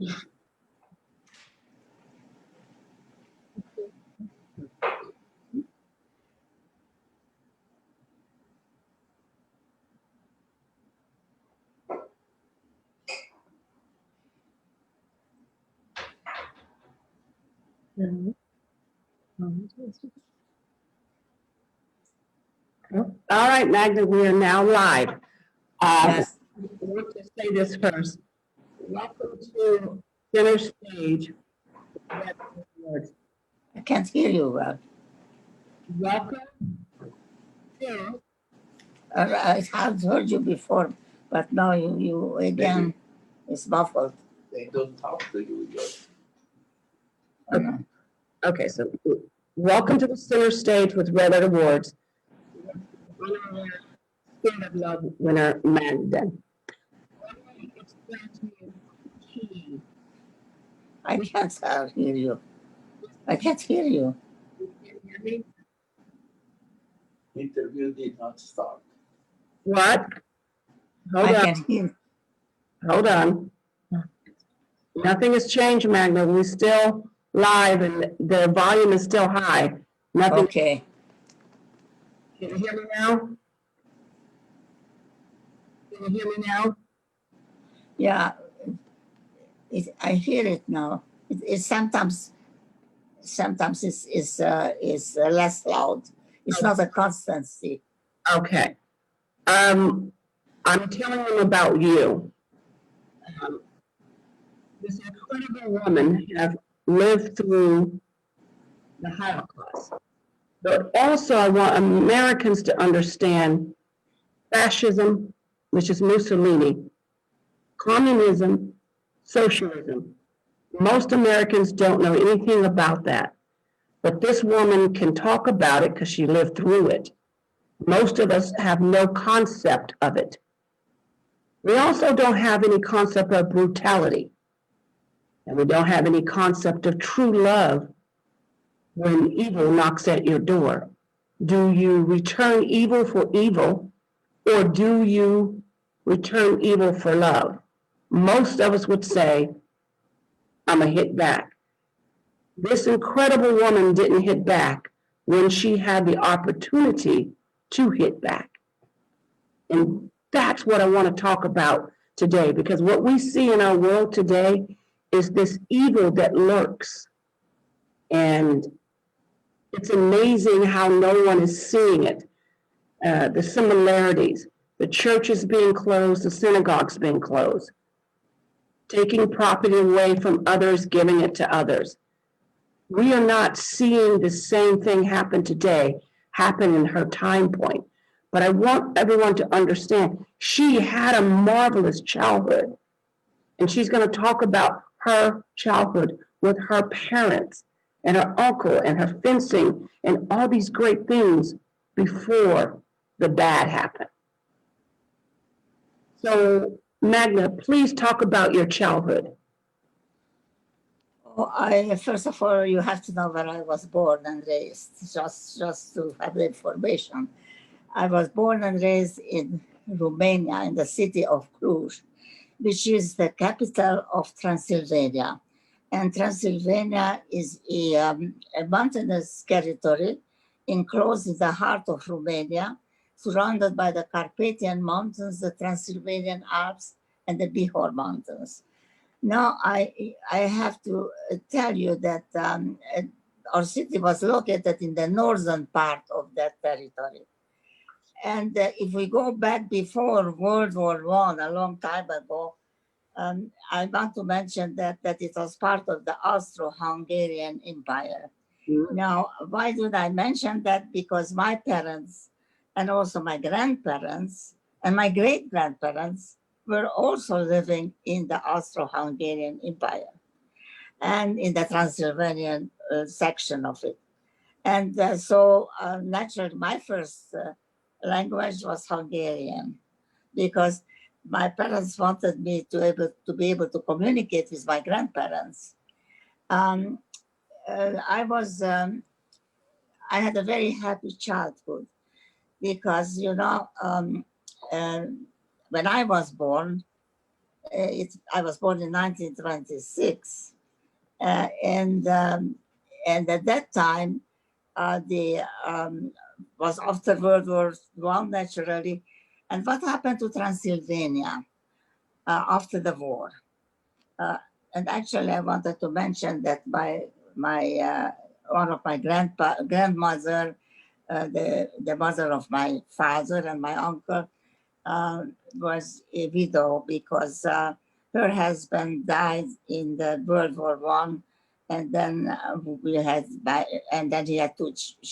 All right, Magda, we are now live. Yes. I want to say this first. Welcome to Center Stage. I can't hear you well. Welcome to I have heard you before, but now you again, it's muffled. They don't talk to you yet. Okay. Okay, so welcome to the Center Stage with Red Letter Awards. Spirit of Love winner Magda. I can't hear you. I can't hear you. Interview did not start. What? Hold I on. can hear. Hold on. Nothing has changed, Magda. We're still live and the volume is still high. Nothing. Okay. Can you hear me now? Can you hear me now? Yeah. I hear it now. It sometimes is less loud. It's not a constancy. Okay. I'm telling them about you. This incredible woman have lived through the Holocaust. But also I want Americans to understand fascism, which is Mussolini, communism, socialism. Most Americans don't know anything about that. But this woman can talk about it because she lived through it. Most of us have no concept of it. We also don't have any concept of brutality. And we don't have any concept of true love when evil knocks at your door. Do you return evil for evil, or do you return evil for love? Most of us would say, I'm gonna hit back. This incredible woman didn't hit back when she had the opportunity to hit back. And that's what I want to talk about today, because what we see in our world today is this evil that lurks. And it's amazing how no one is seeing it. The similarities, the churches being closed, the synagogues being closed, taking property away from others, giving it to others. We are not seeing the same thing happen today, happen in her time point. But I want everyone to understand, she had a marvelous childhood. And she's going to talk about her childhood with her parents and her uncle and her fencing and all these great things before the bad happened. So, Magda, please talk about your childhood. Oh, first of all, you have to know where I was born and raised, just to have the information. I was born and raised in Romania, in the city of Cluj, which is the capital of Transylvania. And Transylvania is a mountainous territory enclosed in the heart of Romania, surrounded by the Carpathian Mountains, the Transylvanian Alps, and the Bihor Mountains. Now, I have to tell you that our city was located in the northern part of that territory. And if we go back before World War I, a long time ago, I want to mention that it was part of the Austro-Hungarian Empire. Mm-hmm. Now, why did I mention that? Because my parents and also my grandparents and my great-grandparents were also living in the Austro-Hungarian Empire and in the Transylvanian section of it. And so naturally, my first language was Hungarian, because my parents wanted me to be able to communicate with my grandparents. I had a very happy childhood because, when I was born, I was born in 1926, and at that time, the was after World War One naturally. And what happened to Transylvania after the war? Uh, and actually, I wanted to mention that my one of my grandmother, the mother of my father and my uncle, was a widow because her husband died in the World War One, and then and then she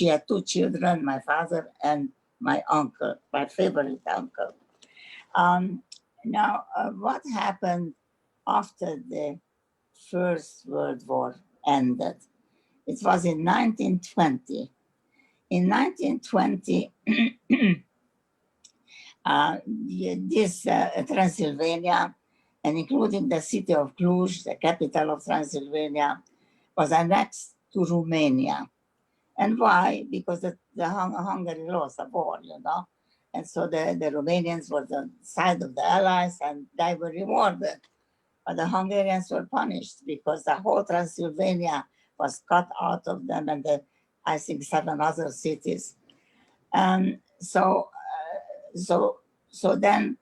had two children, my father and my uncle, my favorite uncle. Um, now, what happened after the First World War ended? It was in 1920. In 1920, this Transylvania, and including the city of Cluj, the capital of Transylvania, was annexed to Romania. And why? Because Hungary lost the war, and so the Romanians were the side of the Allies, and they were rewarded. But the Hungarians were punished because the whole Transylvania was cut out of them, and I think 7 other cities. Um, so, so, so then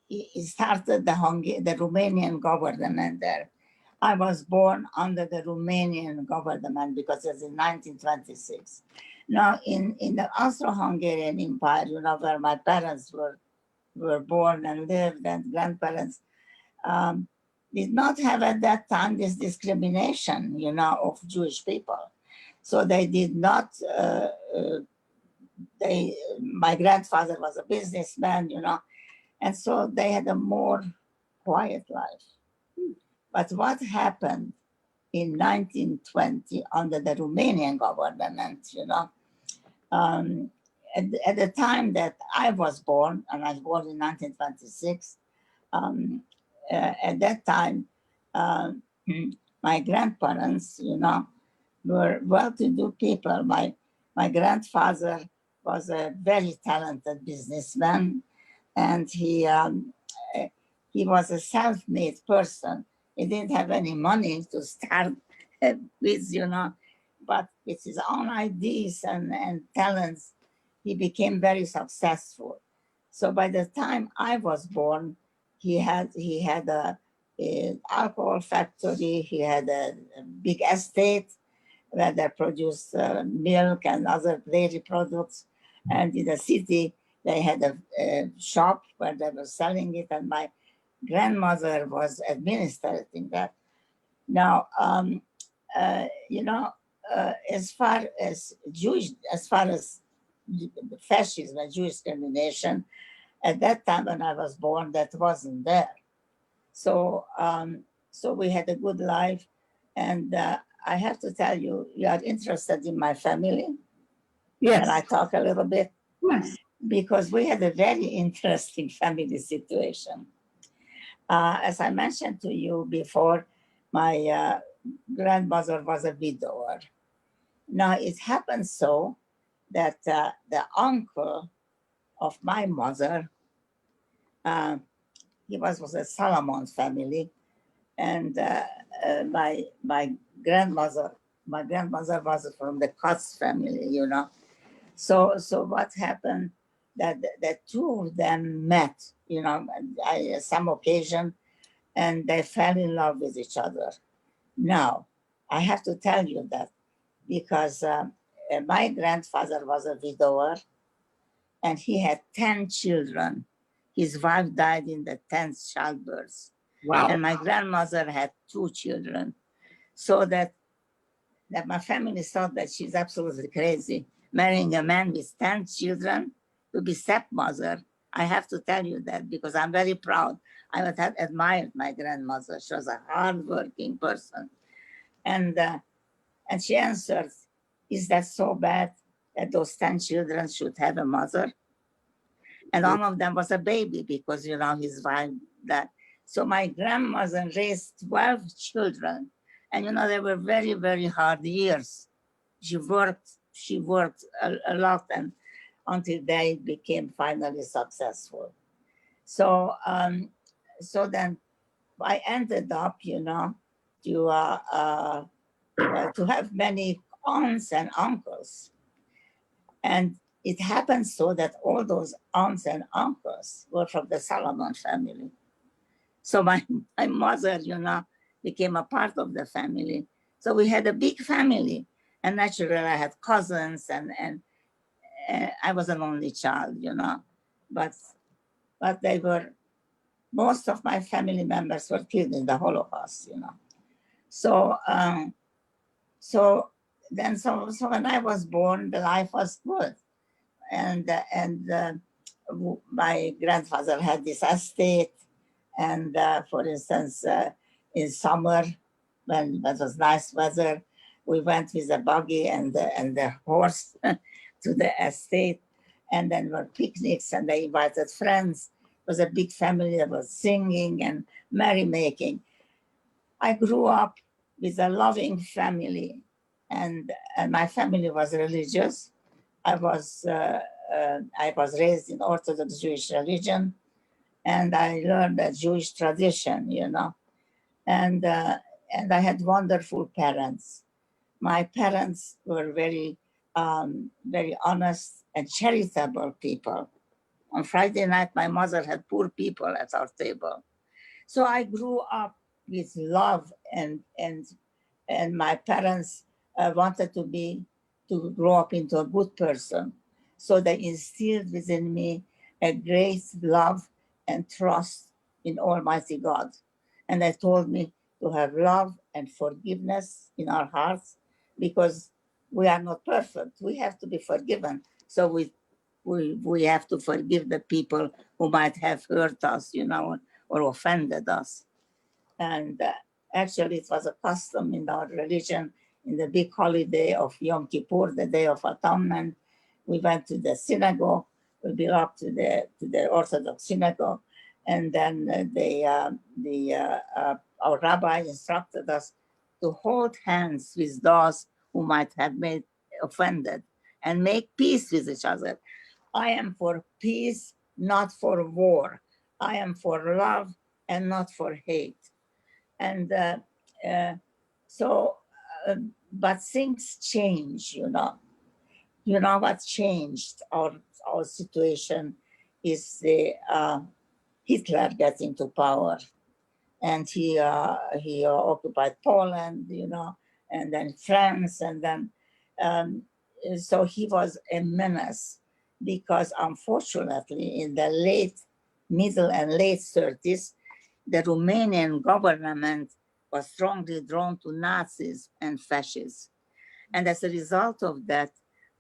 he started the Romanian government there. I was born under the Romanian government because it's in 1926. Now, in the Austro-Hungarian Empire, where my parents were born and lived, and grandparents, did not have at that time this discrimination, of Jewish people. So they did not, my grandfather was a businessman, and so they had a more quiet life. But what happened in 1920 under the Romanian government, at the time that I was born, and I was born in 1926, at that time, my grandparents, were well-to-do people. My grandfather was a very talented businessman, and he was a self-made person. He didn't have any money to start with, but with his own ideas and talents, he became very successful. So by the time I was born, he had a alcohol factory. He had a big estate where they produced milk and other dairy products. And in the city, they had a shop where they were selling it, and my grandmother was administrating that. Now, as far as fascism and Jewish discrimination, at that time when I was born, that wasn't there. So, so we had a good life, and I have to tell you, you are interested in my family. Yes. And I talk a little bit? Yes. Because we had a very interesting family situation. As I mentioned to you before, my grandmother was a widower. Now, it happened so that the uncle of my mother, he was a Solomon family, and my grandmother was from the Kotz family, So what happened that the two of them met, at some occasion, and they fell in love with each other. Now, I have to tell you that because my grandfather was a widower, and he had 10 children. His wife died in the 10th childbirth. Wow. And my grandmother had 2 children. So that my family thought that she's absolutely crazy, marrying a man with 10 children to be stepmother. I have to tell you that because I'm very proud. I had admired my grandmother. She was a hardworking person. And she answered, is that so bad that those 10 children should have a mother? And one of them was a baby because, his wife died. So my grandmother raised 12 children. And, they were very, very hard years. She worked a lot, and until they became finally successful. So, so then I ended up, to have many aunts and uncles. And it happened so that all those aunts and uncles were from the Solomon family. So my mother, became a part of the family. So we had a big family. And naturally, I had cousins, and I was an only child, But, but they were, most of my family members were killed in the Holocaust, So, so so when I was born, the life was good. And my grandfather had this estate, and for instance, in summer when it was nice weather, we went with a buggy and the horse to the estate, and then were picnics, and they invited friends. It was a big family that was singing and merrymaking. I grew up with a loving family, and my family was religious. I was I was raised in Orthodox Jewish religion, and I learned a Jewish tradition, and and I had wonderful parents. My parents were very honest and charitable people. On Friday night, my mother had poor people at our table. So I grew up with love, and my parents wanted to grow up into a good person. So they instilled within me a great love and trust in Almighty God. And they told me to have love and forgiveness in our hearts, because we are not perfect. We have to be forgiven. So we have to forgive the people who might have hurt us, or offended us. And actually, it was a custom in our religion, in the big holiday of Yom Kippur, the Day of Atonement. We went to the synagogue. We belonged to the Orthodox synagogue, and then our rabbi instructed us to hold hands with those who might have made offended and make peace with each other. I am for peace, not for war. I am for love and not for hate. And uh, so, uh, but things change, You know what changed our situation is the Hitler getting to power, and he occupied Poland, and then France, and then um, so he was a menace, because unfortunately in the middle and late 30s, the Romanian government was strongly drawn to Nazis and fascists. And as a result of that,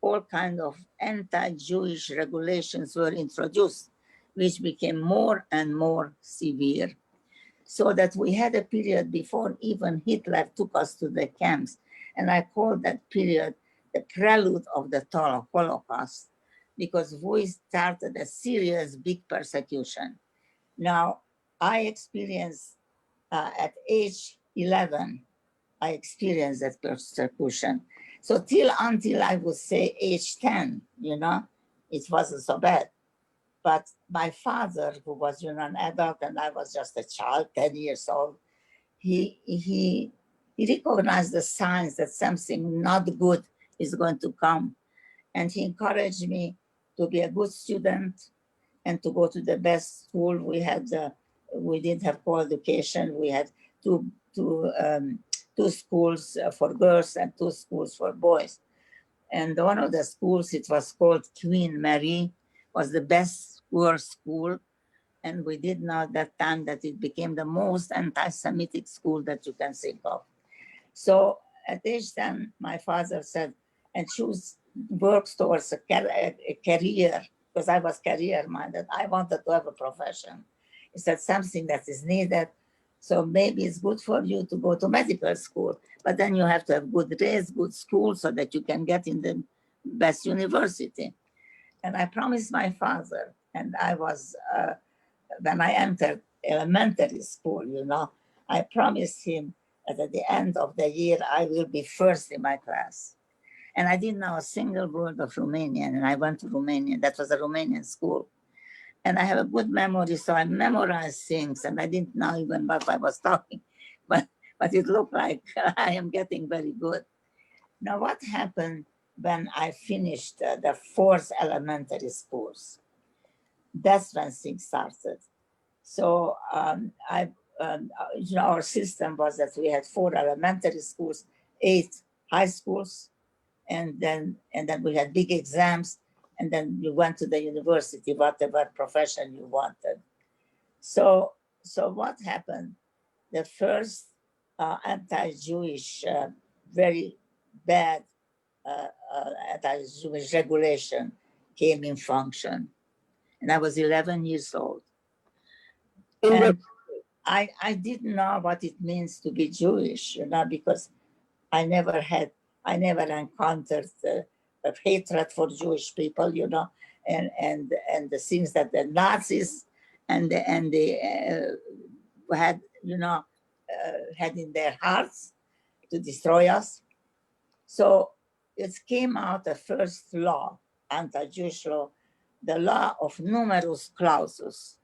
all kinds of anti-Jewish regulations were introduced, which became more and more severe. So that we had a period before even Hitler took us to the camps. And I call that period the prelude of the Holocaust, because we started a serious big persecution. Now, I experienced at age 11, I experienced that persecution. So until I would say age 10, it wasn't so bad. But my father, who was an adult and I was just a child, 10 years old, he recognized the signs that something not good is going to come. And he encouraged me to be a good student and to go to the best school. We didn't have co-education. We had two schools for girls and two schools for boys. And one of the schools, it was called Queen Mary, was the best girls' school. And we did know at that time that it became the most anti-Semitic school that you can think of. So at age 10, my father said, and choose works towards a career, because I was career-minded. I wanted to have a profession. He said something that is needed. So maybe it's good for you to go to medical school, but then you have to have good grades, good school, so that you can get in the best university. And I promised my father, and I was, when I entered elementary school, I promised him that at the end of the year, I will be first in my class. And I didn't know a single word of Romanian, and I went to Romania. That was a Romanian school. And I have a good memory, so I memorized things, and I didn't know even what I was talking, but it looked like I am getting very good. Now, what happened when I finished the fourth elementary schools? That's when things started. So our system was that we had 4 elementary schools, 8 high schools, and then we had big exams, and then you went to the university, whatever profession you wanted. So what happened? The first anti-Jewish, very bad anti-Jewish regulation came in function, and I was 11 years old. And I didn't know what it means to be Jewish, because I never encountered hatred for Jewish people, and the things that the Nazis and the had, had in their hearts to destroy us. So it came out the first law, anti-Jewish law, the law of numerus clausus,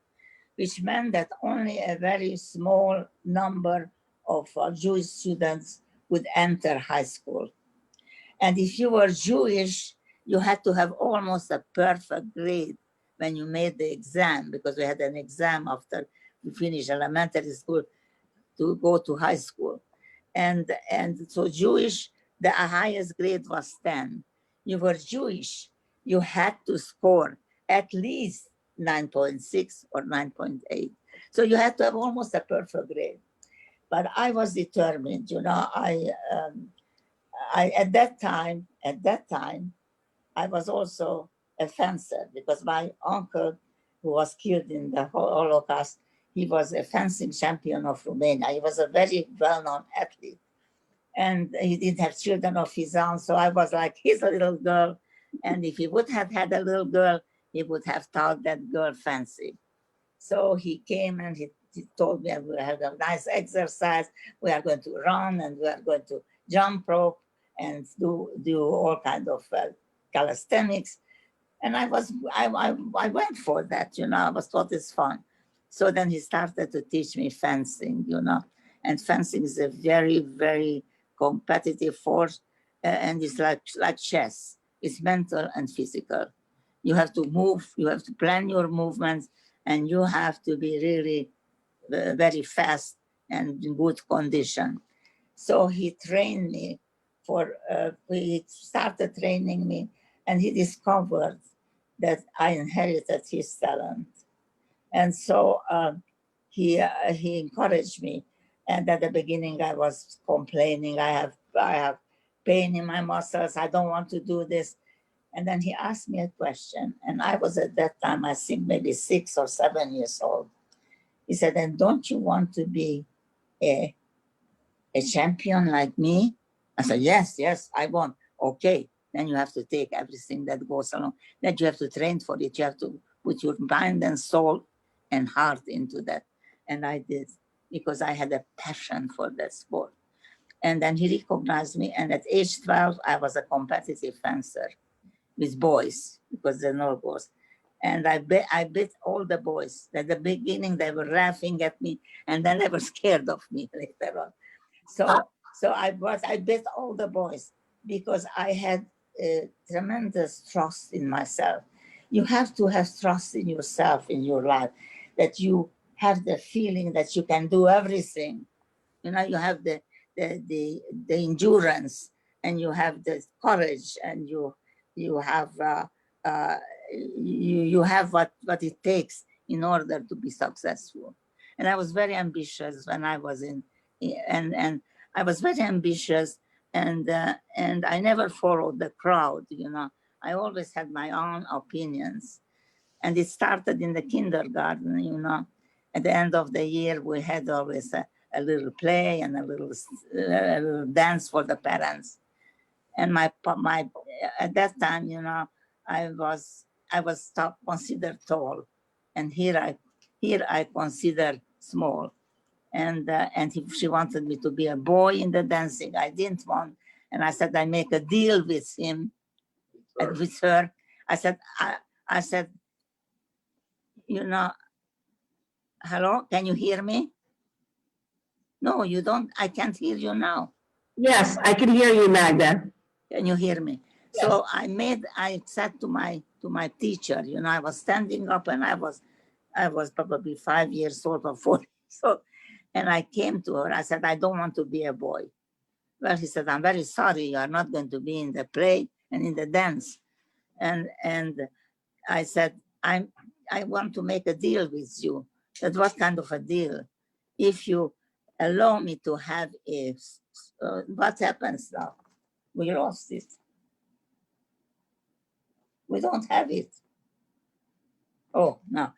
which meant that only a very small number of Jewish students would enter high school. And if you were Jewish, you had to have almost a perfect grade when you made the exam, because we had an exam after we finished elementary school to go to high school. And so Jewish, the highest grade was 10. You were Jewish, you had to score at least 9.6 or 9.8. So you had to have almost a perfect grade. But I was determined, at that time, I was also a fencer, because my uncle, who was killed in the Holocaust, he was a fencing champion of Romania. He was a very well-known athlete, and he didn't have children of his own. So I was like his little girl, and if he would have had a little girl, he would have taught that girl fencing. So he came and he told me we had a nice exercise. We are going to run, and we are going to jump rope and do all kinds of calisthenics. And I went for that, I was thought it's fun. So then he started to teach me fencing, and fencing is a very, very competitive force, and it's like chess. It's mental and physical. You have to move, you have to plan your movements, and you have to be really very fast and in good condition. So he trained me he started training me, and he discovered that I inherited his talent. And so he encouraged me. And at the beginning, I was complaining, I have pain in my muscles, I don't want to do this. And then he asked me a question, and I was at that time, I think maybe 6 or 7 years old. He said, "And don't you want to be a champion like me?" I said, yes, I want. Okay, then you have to take everything that goes along, that you have to train for it. You have to put your mind and soul and heart into that. And I did, because I had a passion for that sport. And then he recognized me. And at age 12, I was a competitive fencer with boys, because there are no girls. And I beat all the boys. At the beginning, they were laughing at me, and then they were scared of me later on. So I beat all the boys, because I had tremendous trust in myself. You have to have trust in yourself, in your life, that you have the feeling that you can do everything. You have the endurance, and you have the courage, and you have you have what it takes in order to be successful. And I was very ambitious when I was and I was very ambitious, and I never followed the crowd. I always had my own opinions, and it started in the kindergarten. At the end of the year, we had always a little play and a little dance for the parents. And my at that time, I was considered tall, and here I consider small. And she wanted me to be a boy in the dancing. I didn't want, and I said I make a deal with him and with her. I said you know, hello, can you hear me? No, you don't. I can't hear you now. Yes, I can hear you, Magda. Can you hear me? Yes. So I said to my teacher, you know, I was standing up and I was probably 5 years old or 4. So, and I came to her, I said, I don't want to be a boy. Well, he said, I'm very sorry, you are not going to be in the play and in the dance. And I said, I want to make a deal with you. That what kind of a deal? If you allow me to have a, what happens now? We lost it. We don't have it. Oh, no.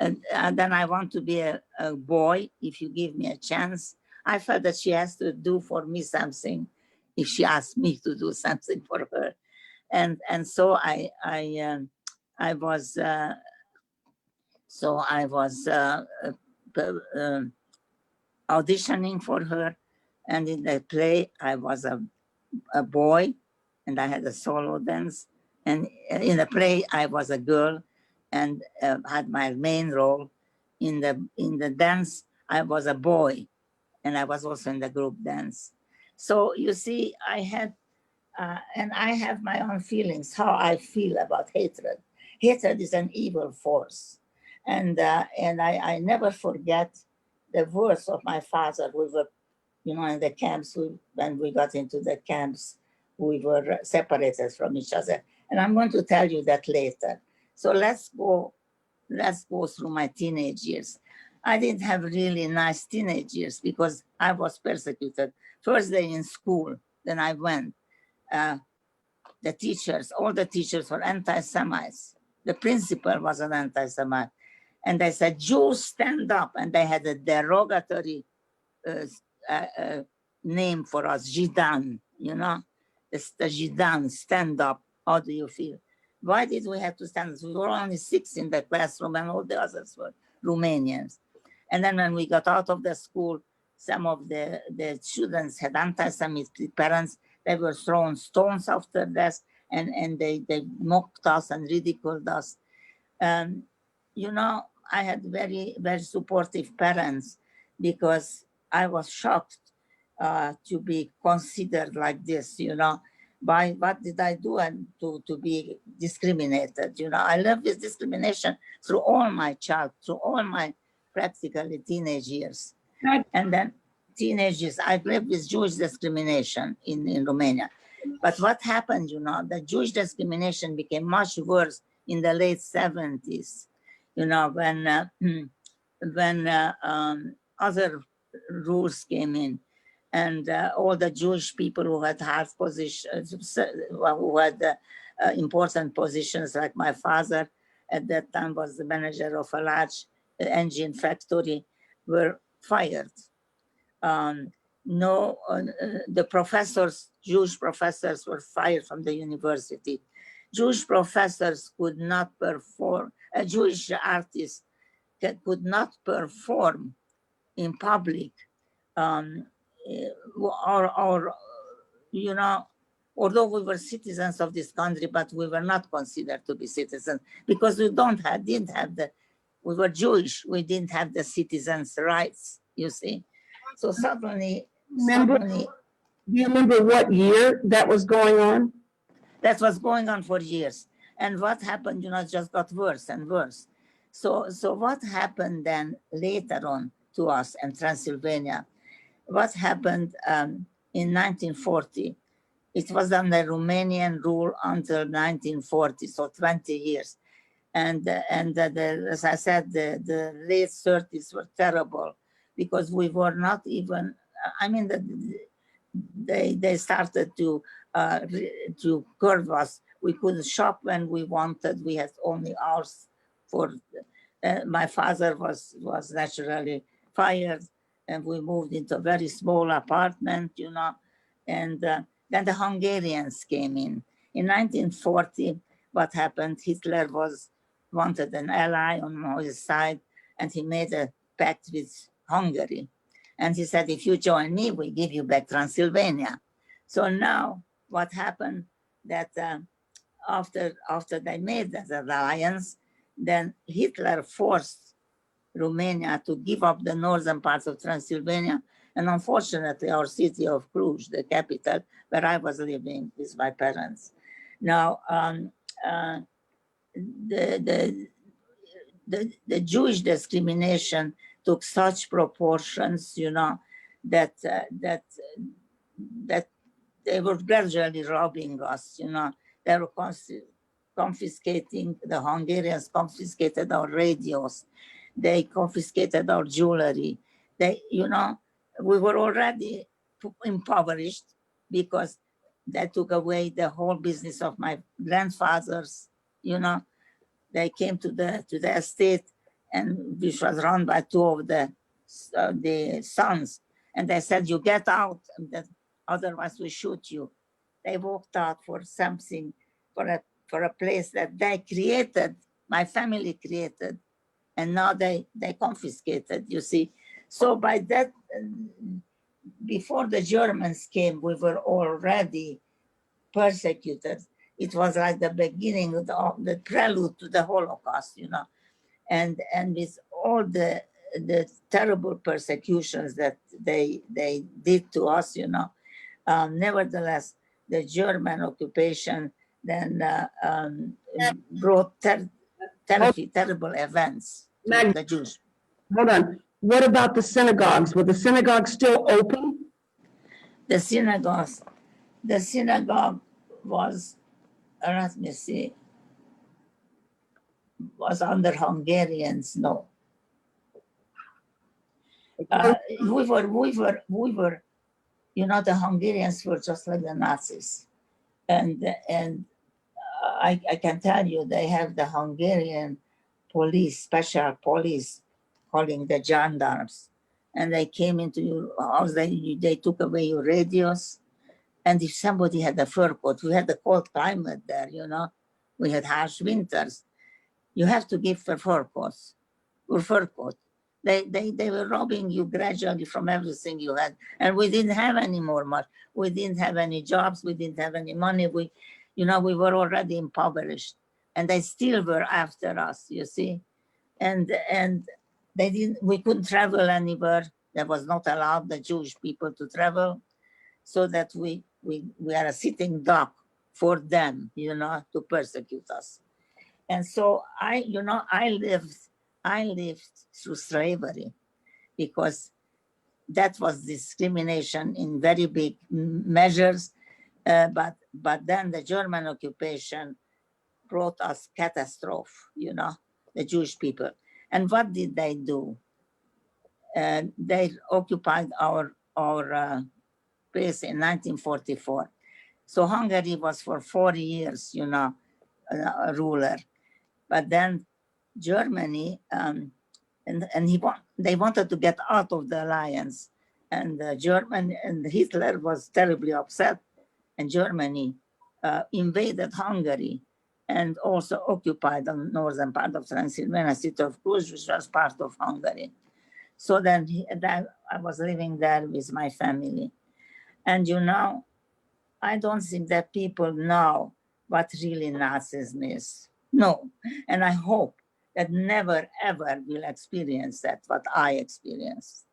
And then I want to be a boy if you give me a chance. I felt that she has to do for me something if she asked me to do something for her. And so I was auditioning for her, and in the play I was a boy, and I had a solo dance, and in the play I was a girl, and had my main role. In the dance I was a boy, and I was also in the group dance. So you see, I had and I have my own feelings, how I feel about hatred. Hatred is an evil force. And I never forget the words of my father. We were, you know, in the camps, when we got into the camps, we were separated from each other. And I'm going to tell you that later. So let's go through my teenage years. I didn't have really nice teenage years because I was persecuted. First day in school, then I went. The teachers, all the teachers were anti-Semites. The principal was an anti-Semite. And they said, Jews, stand up. And they had a derogatory name for us, Jidan, you know, the Jidan, stand up. How do you feel? Why did we have to stand up? We were only 6 in the classroom and all the others were Romanians. And then when we got out of the school, some of the students had anti-Semitic parents. They were throwing stones after us, and they mocked us and ridiculed us. You know, I had very, very supportive parents because I was shocked to be considered like this, you know. By what did I do and to be discriminated? You know, I lived with discrimination through all my practically teenage years. Right. And then teenage years, I lived with Jewish discrimination in Romania. But what happened, you know, the Jewish discrimination became much worse in the late 70s, you know, when other rules came in, and all the Jewish people who had hard positions, who had important positions, like my father at that time was the manager of a large engine factory, were fired. The professors, Jewish professors, were fired from the university. Jewish professors could not perform, Jewish artists could not perform in public, or you know, although we were citizens of this country, but we were not considered to be citizens because we we were Jewish, we didn't have the citizens' rights, you see. So suddenly, Do you remember what year that was going on? that was going on for years. And what happened, you know, it just got worse and worse. So what happened then later on to us in Transylvania? What happened in 1940? It was under Romanian rule until 1940, so 20 years. And as I said, the late 30s were terrible because we were not even, I mean, they started to curb us. We couldn't shop when we wanted. We had only hours for, my father was naturally fired, and we moved into a very small apartment, you know, and then the Hungarians came in. In 1940, what happened, Hitler wanted an ally on his side, and he made a pact with Hungary. And he said, if you join me, we give you back Transylvania. So now what happened that after they made that alliance, then Hitler forced Romania to give up the northern parts of Transylvania. And unfortunately, our city of Cluj, the capital, where I was living with my parents. Now, the, the Jewish discrimination took such proportions, you know, that that they were gradually robbing us, you know. They were confiscating, the Hungarians confiscated our radios. They confiscated our jewelry. They, you know, we were already impoverished because they took away the whole business of my grandfathers, you know. They came to the estate, and which was run by two of the sons, and they said, "You get out, and that otherwise we shoot you." They walked out for something, for a place that they created, my family created, and now they confiscated. You see, so by that, before the Germans came, we were already persecuted. It was like the beginning of the prelude to the Holocaust, you know, and with all the terrible persecutions that they did to us, you know. Nevertheless, the German occupation then brought terrible events to Mag, the Jews. hold on. What about the synagogues? Were the synagogues still open? The synagogue was, let me see, was under Hungarians, no. We were, you know, the Hungarians were just like the Nazis. And I can tell you, they have the Hungarian police, special police, calling the gendarmes. And they came into your house, they took away your radios. And if somebody had a fur coat, we had a cold climate there, you know, we had harsh winters. You have to give the fur coats or fur coat. They were robbing you gradually from everything you had. And we didn't have any more money. We didn't have any jobs. We didn't have any money. We were already impoverished. And they still were after us, you see. And we couldn't travel anywhere. That was not allowed, the Jewish people to travel. So that we are a sitting duck for them, you know, to persecute us. And so I lived through slavery because that was discrimination in very big measures. But then the German occupation brought us catastrophe, you know, the Jewish people. And what did they do? They occupied our place in 1944. So Hungary was for 40 years, you know, a ruler. But then Germany, they wanted to get out of the alliance. And Hitler was terribly upset, and Germany invaded Hungary and also occupied the northern part of Transylvania, city of Cluj, which was part of Hungary. So then I was living there with my family. And you know, I don't think that people know what really Nazism is. No. And I hope that never, ever will experience that, what I experienced.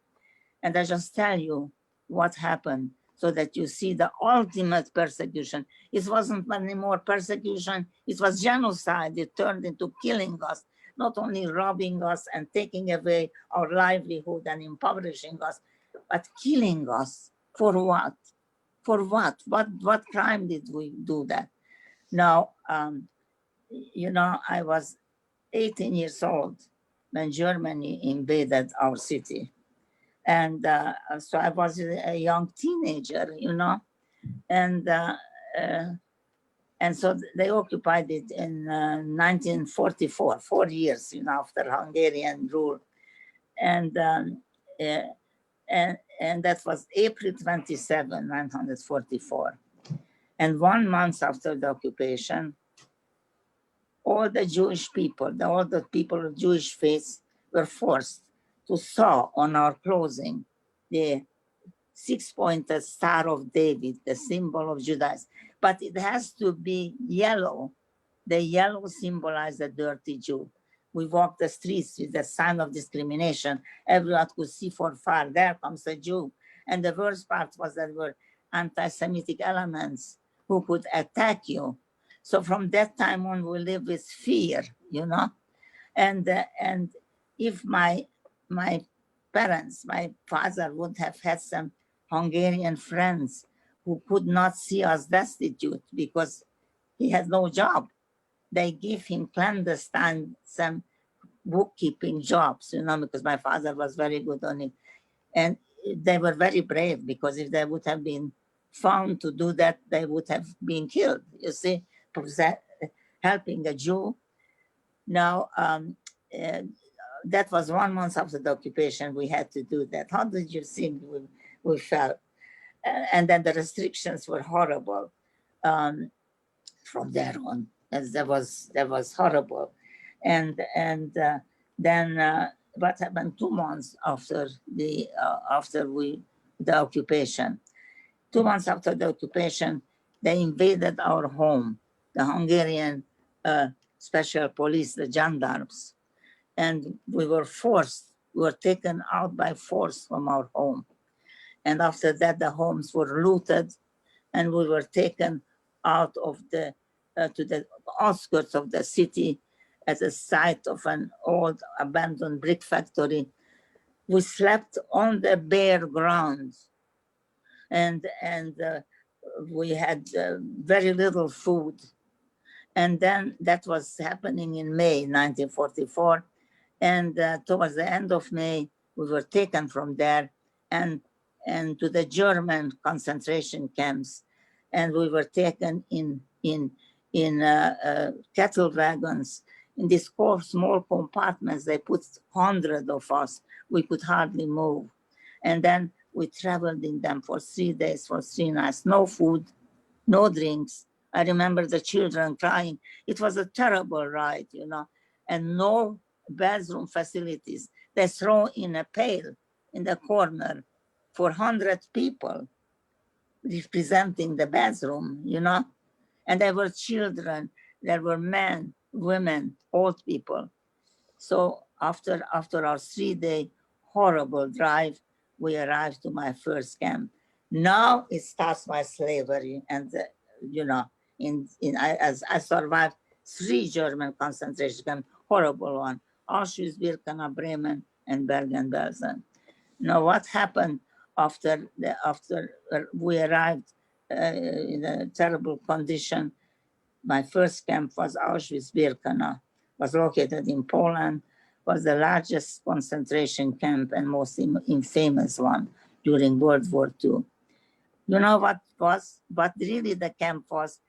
And I just tell you what happened so that you see the ultimate persecution. It wasn't any more persecution, it was genocide. It turned into killing us, not only robbing us and taking away our livelihood and impoverishing us, but killing us. For what? For what? What crime did we do that? Now, you know, I was 18 years old when Germany invaded our city. And so I was a young teenager, you know, and so they occupied it in 1944, 4 years, you know, after Hungarian rule. And that was April 27, 1944. And 1 month after the occupation, all the Jewish people, all the people of Jewish faith were forced to sew on our clothing the six-pointed Star of David, the symbol of Judaism. But it has to be yellow. The yellow symbolizes the dirty Jew. we walked the streets with the sign of discrimination. Everyone could see from far, there comes a Jew. And the worst part was that there were anti-Semitic elements who could attack you. So from that time on, we live with fear, you know. And if my parents, my father would have had some Hungarian friends who could not see us destitute because he had no job. They give him clandestine some bookkeeping jobs, you know, because my father was very good on it. And they were very brave, because if they would have been found to do that, they would have been killed, you see, for that, helping a Jew. Now, that was 1 month after the occupation, we had to do that. How did you think we felt? And then the restrictions were horrible from there on. That was horrible. And then what happened 2 months after the occupation? 2 months after the occupation, they invaded our home, the Hungarian special police, the gendarmes, and we were taken out by force from our home. And after that, the homes were looted, and we were taken out of to the outskirts of the city at the site of an old abandoned brick factory. We slept on the bare ground, and we had very little food. And then that was happening in May 1944. And towards the end of May, we were taken from there and to the German concentration camps. And we were taken in cattle wagons, in these small compartments. They put 100 of us. We could hardly move. And then we traveled in them for 3 days, for 3 nights. No food, no drinks. I remember the children crying. It was a terrible ride, you know, and no bathroom facilities. They throw in a pail in the corner for 100 people representing the bathroom, you know. And there were children, there were men, women, old people. So after our 3-day horrible drive, we arrived to my first camp. Now it starts my slavery, and you know, as I survived 3 German concentration camps, horrible one: Auschwitz, Birkenau, Bremen, and Bergen-Belsen. Now, what happened after we arrived in a terrible condition? My first camp was Auschwitz-Birkenau. Was located in Poland, was the largest concentration camp and most infamous one during World War II. You know what really the camp was?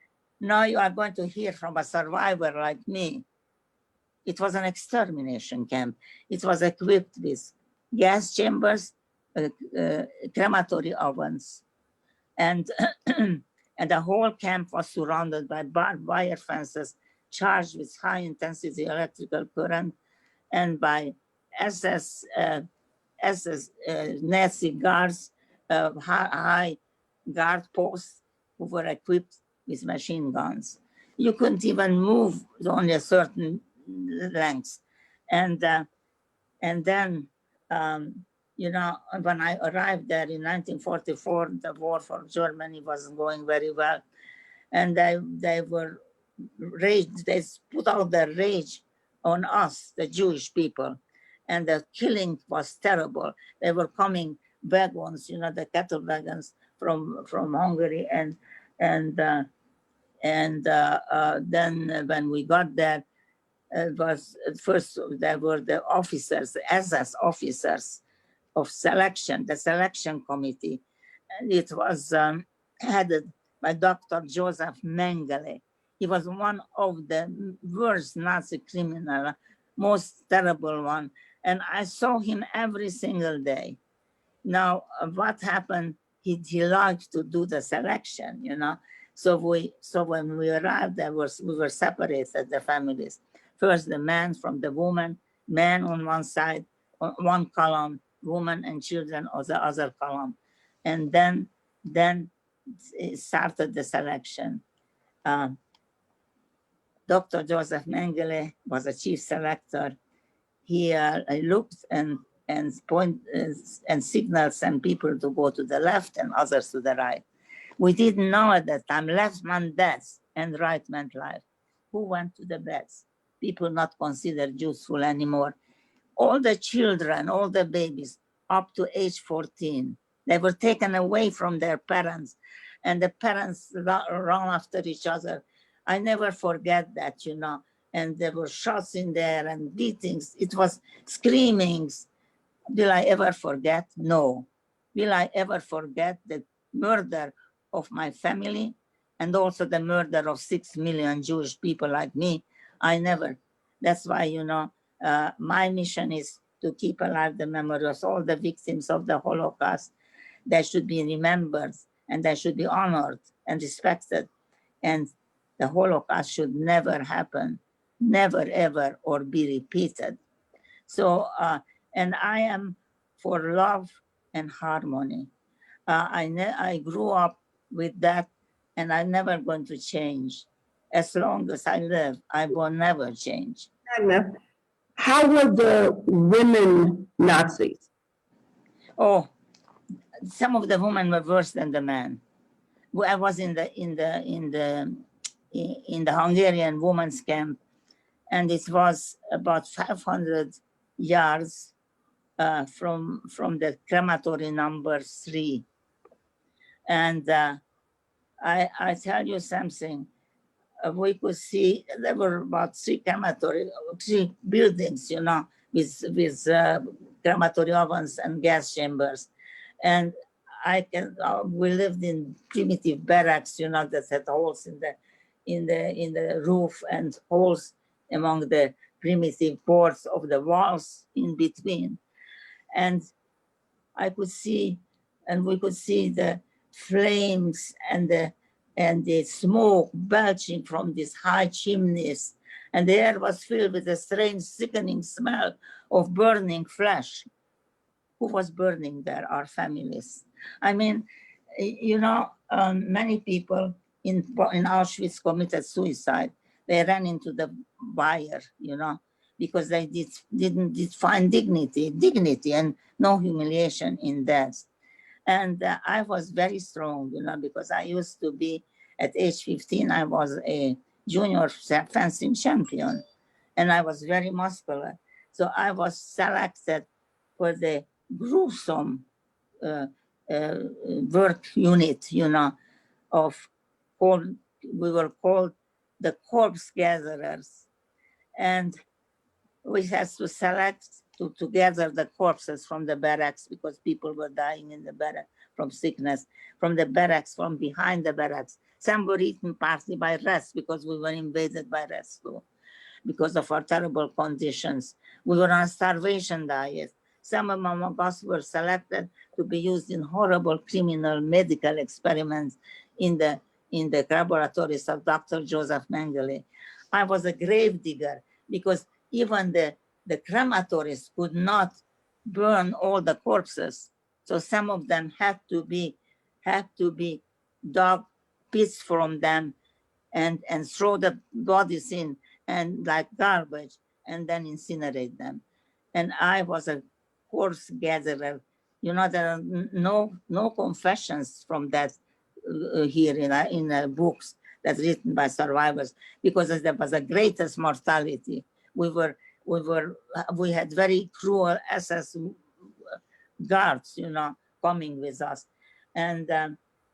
Now you are going to hear from a survivor like me. It was an extermination camp. It was equipped with gas chambers, crematory ovens, and and the whole camp was surrounded by barbed wire fences charged with high-intensity electrical current, and by SS Nazi guards, high guard posts who were equipped with machine guns. You couldn't even move only a certain length. And then, you know, when I arrived there in 1944, the war for Germany wasn't going very well. And they were raged, they put out their rage on us, the Jewish people. And the killing was terrible. They were coming wagons, you know, the cattle wagons from Hungary. And then when we got there, it was at first there were the officers, the SS officers of selection, the selection committee. And it was headed by Dr. Joseph Mengele. He was one of the worst Nazi criminal, most terrible one. And I saw him every single day. Now, what happened? He liked to do the selection, you know. So when we arrived, we were separated, the families. First, the man from the woman, man on one side, on one column, woman and children on the other column. And then it started the selection. Dr. Joseph Mengele was a chief selector. He looked and and signaled some people to go to the left and others to the right. We didn't know at that time left meant death and right meant life. Who went to the beds? People not considered useful anymore. All the children, all the babies up to age 14, they were taken away from their parents, and the parents run after each other. I never forget that, you know. And there were shots in there and beatings. It was screamings. Will I ever forget? No. Will I ever forget the murder of my family and also the murder of 6 million Jewish people like me? I never. That's why, you know, my mission is to keep alive the memory of all the victims of the Holocaust. They should be remembered and they should be honored and respected. And the Holocaust should never happen, never ever, or be repeated. So, and I am for love and harmony. I grew up with that, and I'm never going to change. As long as I live, I will never change. Magda, how were the women Nazis? Oh, some of the women were worse than the men. I was in the Hungarian women's camp, and it was about 500 yards from the crematory number 3. And I tell you something. We could see there were about 3 buildings, you know, with crematory ovens and gas chambers. And we lived in primitive barracks, you know, that had holes in the roof and holes among the primitive boards of the walls in between. And I could see, and we could see the flames and the smoke belching from these high chimneys. And the air was filled with a strange, sickening smell of burning flesh. Who was burning there? Our families. I mean, you know, many people in Auschwitz committed suicide. They ran into the fire, you know, because they didn't find dignity and no humiliation in death. And I was very strong, you know, because I used to be, at age 15, I was a junior fencing champion, and I was very muscular. So I was selected for the gruesome uh, work unit, you know, we were called the corpse gatherers. And we had to select to gather the corpses from the barracks because people were dying in the barracks from sickness, from the barracks, from behind the barracks. Some were eaten partly by rats because we were invaded by rats too, because of our terrible conditions. We were on a starvation diet. Some among us were selected to be used in horrible criminal medical experiments in the laboratories of Dr. Joseph Mengele. I was a grave digger because even the crematories could not burn all the corpses. So some of them had to be dug pits from them and throw the bodies in and like garbage and then incinerate them. And I was a corpse gatherer. You know, there are no confessions from that here in books that's written by survivors, because there was the greatest mortality. We had very cruel SS guards, you know, coming with us, and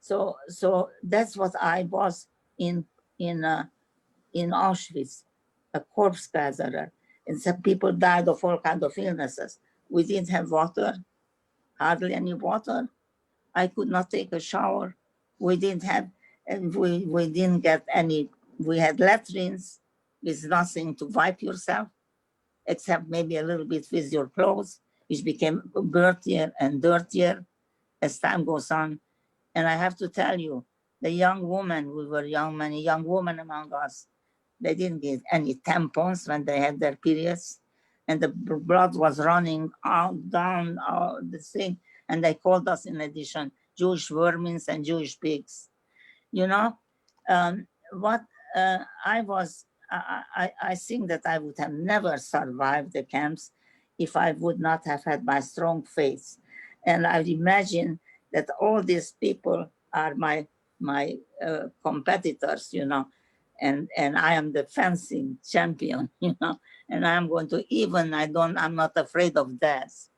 so that's what I was in in Auschwitz, a corpse gatherer, and some people died of all kinds of illnesses. We didn't have water, hardly any water. I could not take a shower. We didn't have, and we didn't get any. We had latrines with nothing to wipe yourself, except maybe a little bit with your clothes, which became dirtier and dirtier as time goes on. And I have to tell you, the young women, we were young, many young women among us, they didn't get any tampons when they had their periods, and the blood was running out, down the thing, and they called us, in addition, Jewish vermins and Jewish pigs. You know, what I was I think that I would have never survived the camps if I would not have had my strong faith. And I imagine that all these people are my competitors, you know, and I am the fencing champion, you know, and I'm going to I'm not afraid of death.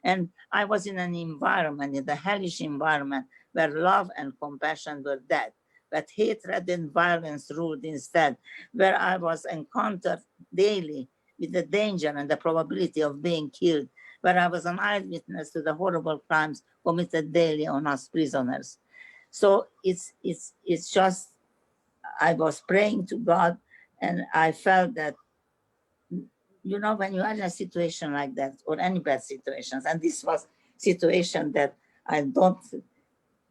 And I was in an environment, in the hellish environment, where love and compassion were dead, but hatred and violence ruled instead, where I was encountered daily with the danger and the probability of being killed, where I was an eyewitness to the horrible crimes committed daily on us prisoners. So it's just, I was praying to God, and I felt that, you know, when you are in a situation like that, or any bad situations, and this was situation that I don't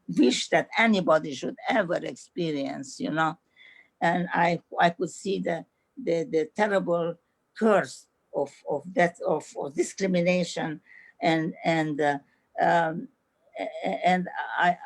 wish that anybody should ever experience, you know, and I could see the terrible curse of that of discrimination, and um, and I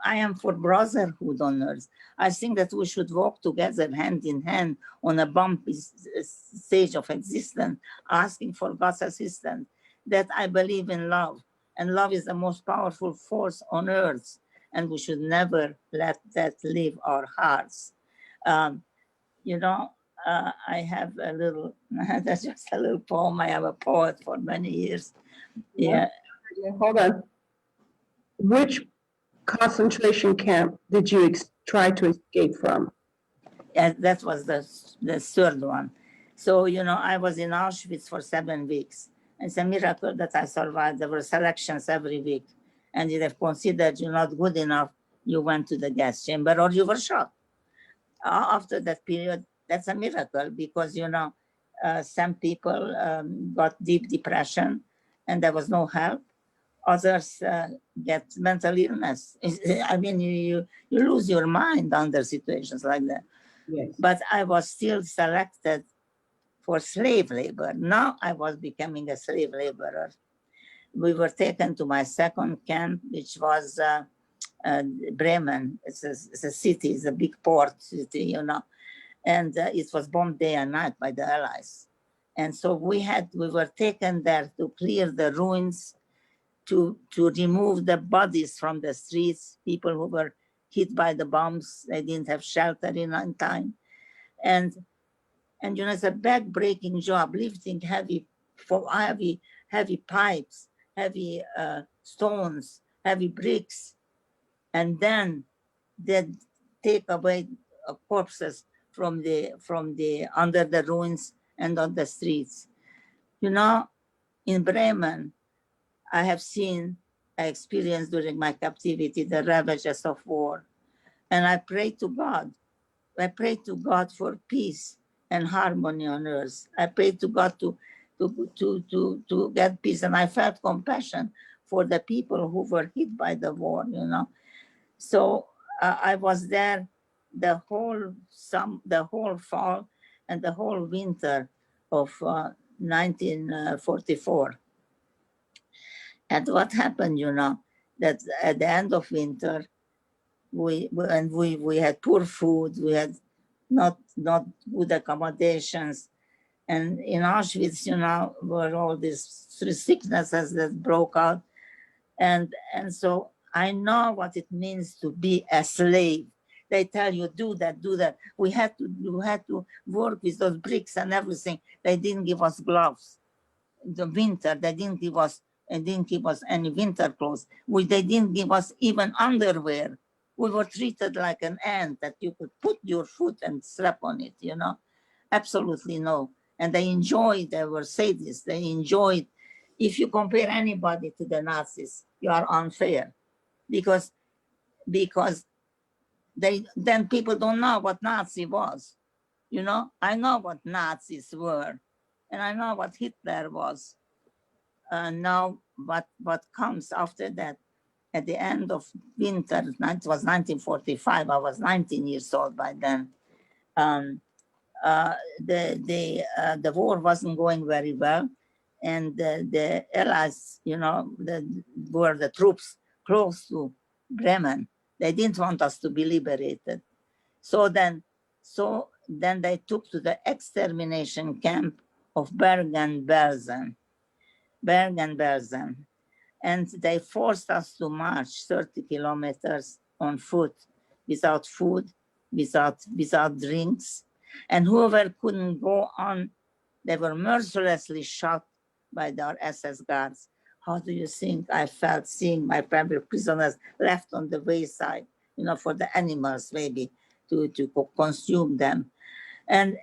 am for brotherhood on earth. I think that we should walk together hand in hand on a bumpy stage of existence, asking for God's assistance. That I believe in love, and love is the most powerful force on earth, and we should never let that leave our hearts. Um, you know, I have a little, that's just a little poem. I am a poet for many years. Yeah. Hold on. Which concentration camp did you try to escape from? And that was the third one. So, you know, I was in Auschwitz for 7 weeks. It's a miracle that I survived. There were selections every week. And if they considered you not good enough, you went to the gas chamber or you were shot. After that period, that's a miracle because, you know, some people got deep depression and there was no help. Others get mental illness. I mean, you lose your mind under situations like that. Yes. But I was still selected for slave labor. Now I was becoming a slave laborer. We were taken to my second camp, which was Bremen. It's a city, it's a big port city, you know, and it was bombed day and night by the Allies. And so we were taken there to clear the ruins, to remove the bodies from the streets, people who were hit by the bombs, they didn't have shelter in time. And you know, it's a back-breaking job, lifting heavy pipes, heavy stones, heavy bricks, and then they take away corpses from the under the ruins and on the streets. You know, in Bremen, I experienced during my captivity the ravages of war, and I pray to God. I pray to God for peace and harmony on earth. I pray to God to get peace, and I felt compassion for the people who were hit by the war. You know, so I was there the whole fall and the whole winter of 1944. And what happened, you know, that at the end of winter, we had poor food, we had not good accommodations, and in Auschwitz, you know, were all these sicknesses that broke out, and so I know what it means to be a slave. They tell you do that. We had to work with those bricks and everything. They didn't give us gloves. In the winter, they didn't give us any winter clothes. They didn't give us even underwear. We were treated like an ant that you could put your foot and strap on it, you know? Absolutely no. And they were sadists, they enjoyed. If you compare anybody to the Nazis, you are unfair because then people don't know what Nazi was. You know, I know what Nazis were, and I know what Hitler was. Now, what comes after that? At the end of winter, it was 1945. I was 19 years old by then. The war wasn't going very well, and the Allies, you know, were the troops close to Bremen. They didn't want us to be liberated. So then they took to the extermination camp of Bergen-Belsen. Bergen-Belsen. And they forced us to march 30 kilometers on foot, without food, without drinks. And whoever couldn't go on, they were mercilessly shot by their SS guards. How do you think I felt seeing my fellow prisoners left on the wayside, for the animals maybe to consume them? And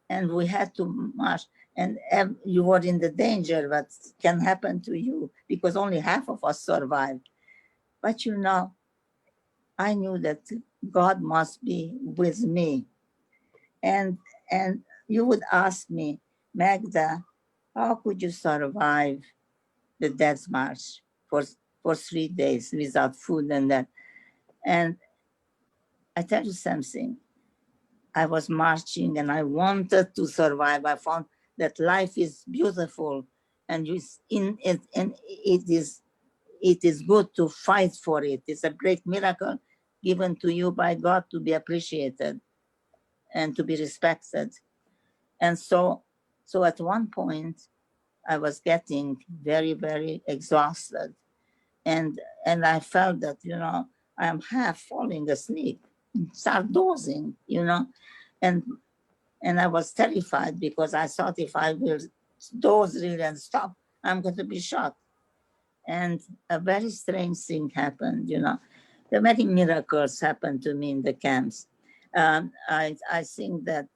we had to march, and you were in the danger that can happen to you, because only half of us survived. But I knew that God must be with me. And you would ask me, Magda, how could you survive the death march for 3 days without food and that? And I tell you something, I was marching and I wanted to survive. I found that life is beautiful, and it is good to fight for it. It's a great miracle given to you by God to be appreciated and to be respected. And so at one point I was getting very, very exhausted, and I felt that I am half falling asleep, start dozing, and I was terrified, because I thought if I will doze really and stop, I'm going to be shot. And a very strange thing happened, The many miracles happened to me in the camps. I think that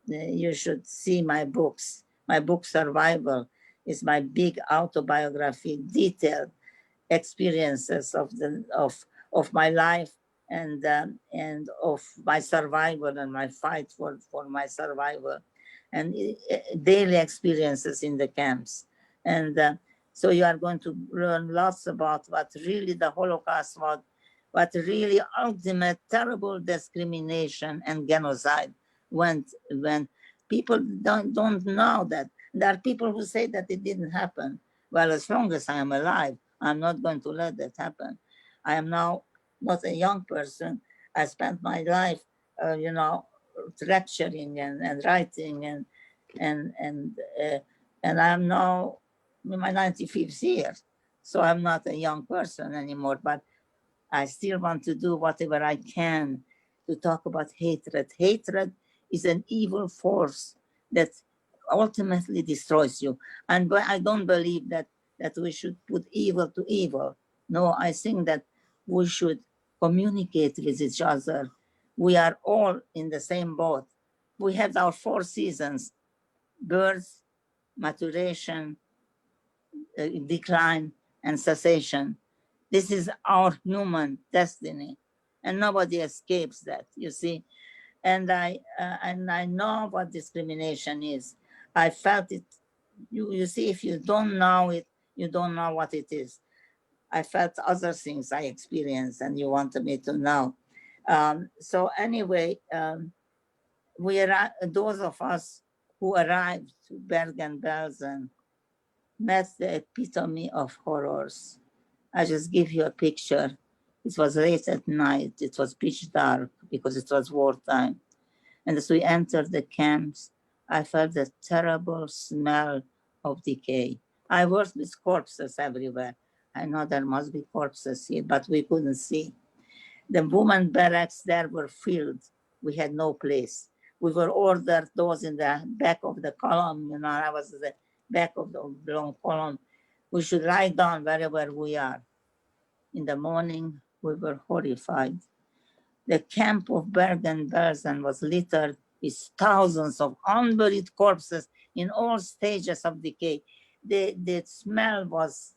you should see my books. My book Survival is my big autobiography, detailed experiences of my life, and of my survival and my fight for my survival, and daily experiences in the camps. And so you are going to learn lots about what really the Holocaust was, what really ultimate terrible discrimination and genocide when people don't know that. There are people who say that it didn't happen. Well, as long as I am alive, I'm not going to let that happen. I am now not a young person. I spent my life, lecturing and writing, and I'm now in my 95th year. So I'm not a young person anymore, but I still want to do whatever I can to talk about hatred. Hatred is an evil force that ultimately destroys you. And I don't believe that we should put evil to evil. No, I think that we should communicate with each other. We are all in the same boat. We have our 4 seasons: birth, maturation, decline, and cessation. This is our human destiny, and nobody escapes that, you see. And I know what discrimination is. I felt it. You see, if you don't know it, you don't know what it is. I felt other things I experienced, and you wanted me to know. So anyway, those of us who arrived to Bergen-Belsen met the epitome of horrors. I just give you a picture. It was late at night. It was pitch dark because it was wartime. And as we entered the camps, I felt the terrible smell of decay. I worked with corpses everywhere. I know there must be corpses here, but we couldn't see. The women barracks there were filled. We had no place. We were ordered, those in the back of the column, I was at the back of the long column. We should lie down wherever we are. In the morning, we were horrified. The camp of Bergen-Belsen was littered with thousands of unburied corpses in all stages of decay. The smell was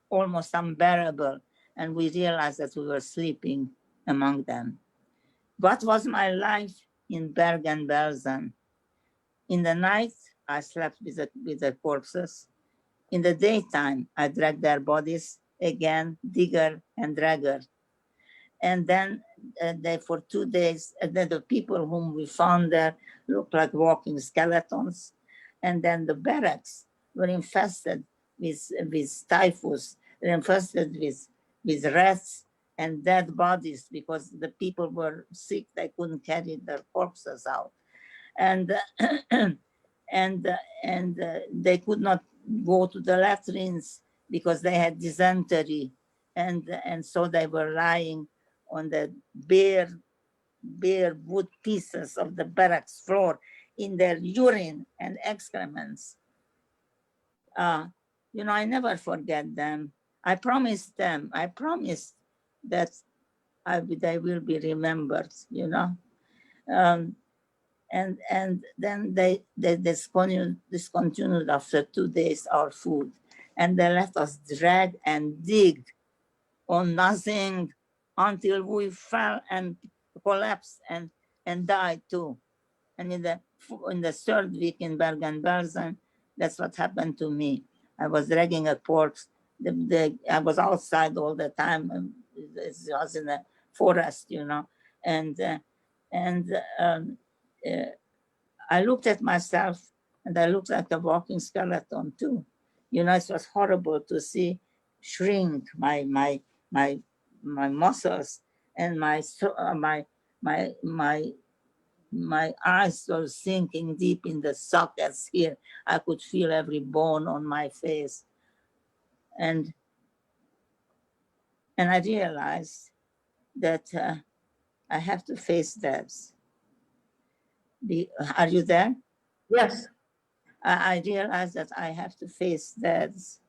almost unbearable, and we realized that we were sleeping among them. What was my life in Bergen-Belsen? In the night, I slept with the corpses. In the daytime, I dragged their bodies again, digger and dragger. And then for 2 days, the people whom we found there looked like walking skeletons. And then the barracks were infested with typhus, were infested with rats and dead bodies because the people were sick. They couldn't carry their corpses out. And they could not go to the latrines because they had dysentery, and so they were lying on the bare wood pieces of the barracks floor in their urine and excrements. I never forget them. I promised that they will be remembered, Um, and then they discontinued after 2 days our food, and they let us drag and dig on nothing until we fell and collapsed and died too. And in the third week in Bergen-Belsen, that's what happened to me. I was dragging a corpse. I was outside all the time. It was in a forest, and I looked at myself, and I looked like a walking skeleton too. It was horrible to see shrink my muscles, and my eyes were sinking deep in the sockets here. I could feel every bone on my face. And I realized that I have to face death. Are you there? Yes. I realized that I have to face death.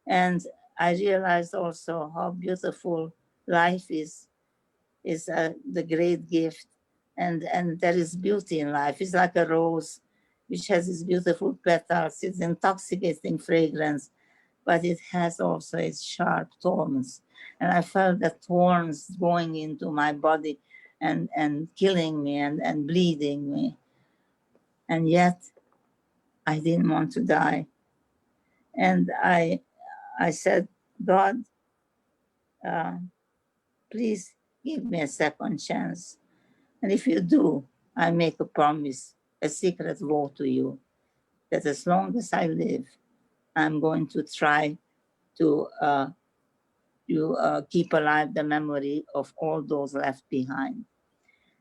And I realized also how beautiful life is the great gift. And there is beauty in life. It's like a rose, which has its beautiful petals, its intoxicating fragrance, but it has also its sharp thorns. And I felt the thorns going into my body and killing me and bleeding me. And yet I didn't want to die. And I said, God, please give me a second chance. And if you do, I make a promise, a secret vow to you, that as long as I live, I'm going to try to keep alive the memory of all those left behind.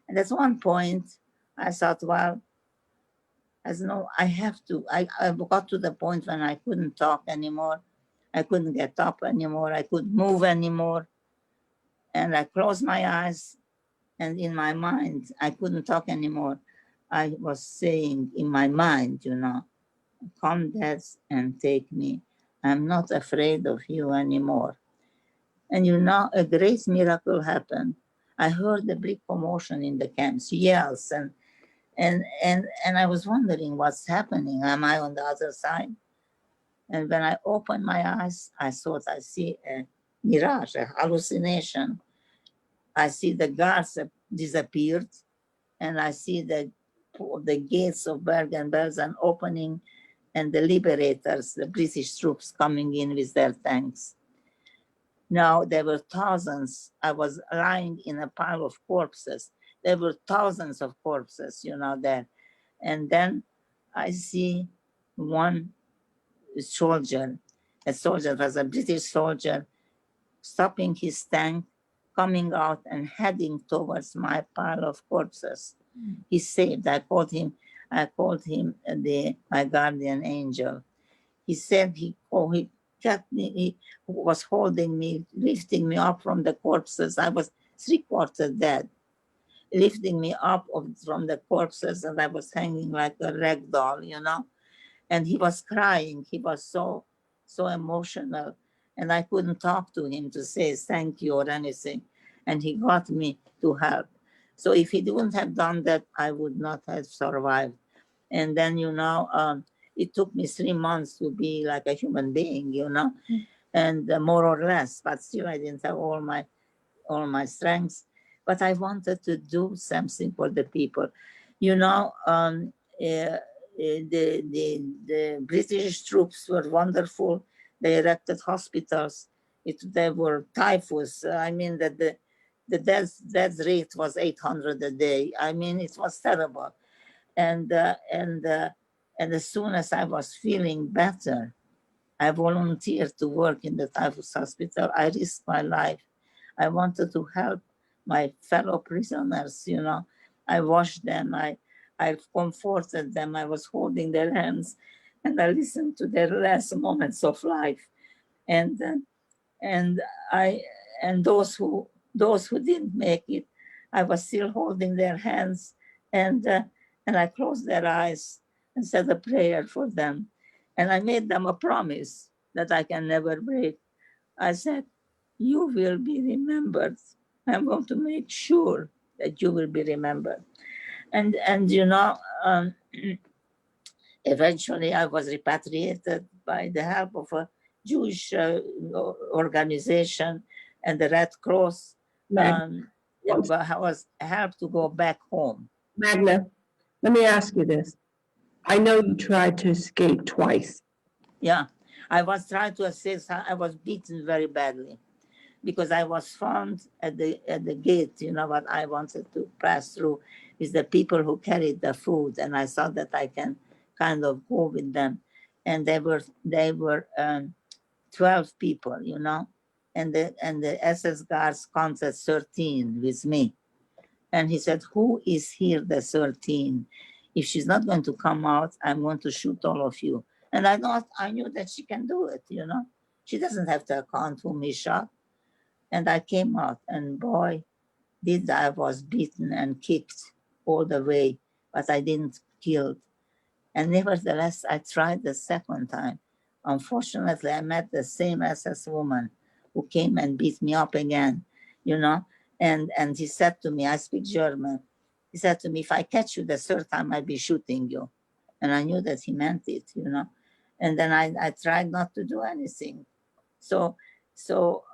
And at one point, I thought, well, as no, I have to. I got to the point when I couldn't talk anymore. I couldn't get up anymore. I couldn't move anymore. And I closed my eyes, and in my mind, I couldn't talk anymore. I was saying in my mind, come, death, and take me. I'm not afraid of you anymore. And a great miracle happened. I heard the big commotion in the camps, yells, and I was wondering what's happening. Am I on the other side? And when I opened my eyes, I thought I see a mirage, a hallucination. I see the guards disappeared, and I see the gates of Bergen-Belsen opening, and the liberators, the British troops, coming in with their tanks. Now there were thousands. I was lying in a pile of corpses. There were thousands of corpses, there. And then I see one soldier. A soldier was a British soldier, stopping his tank, coming out and heading towards my pile of corpses. He saved. I called him my guardian angel. He said he kept me, he was holding me, lifting me up from the corpses. I was 3/4 dead, lifting me up from the corpses, and I was hanging like a rag doll, And he was crying. He was so emotional, and I couldn't talk to him to say thank you or anything. And he got me to help. So if he wouldn't have done that, I would not have survived. And then, it took me 3 months to be like a human being, and more or less, but still I didn't have all my strengths. But I wanted to do something for the people. The British troops were wonderful. They erected hospitals. There were typhus. I mean that the death rate was 800 a day. I mean, it was terrible. And as soon as I was feeling better, I volunteered to work in the typhus hospital. I risked my life. I wanted to help my fellow prisoners, you know. I washed them, I comforted them, I was holding their hands, and I listened to their last moments of life. And and I and those who didn't make it, I was still holding their hands, and and I closed their eyes and said a prayer for them, and I made them a promise that I can never break. I said, "You will be remembered. I'm going to make sure that you will be remembered." And you know, eventually I was repatriated by the help of a Jewish organization and the Red Cross. I was helped to go back home. Magna, let me ask you this. I know you tried to escape twice. Yeah, I was trying to assist. I was beaten very badly because I was found at the gate. You know what I wanted to pass through is the people who carried the food, and I thought that I can kind of go with them, and they were 12 people, you know, and the SS guards counted 13 with me, and he said, "Who is here? The 13? If she's not going to come out, I'm going to shoot all of you." And I knew that she can do it, you know. She doesn't have to account whom he shot. And I came out, and boy, did I was beaten and kicked all the way, but I didn't kill. And nevertheless, I tried the second time. Unfortunately, I met the same SS woman who came and beat me up again, you know. And he said to me, I speak German. He said to me, "If I catch you the third time, I'll be shooting you." And I knew that he meant it, you know. And then I tried not to do anything. So, so,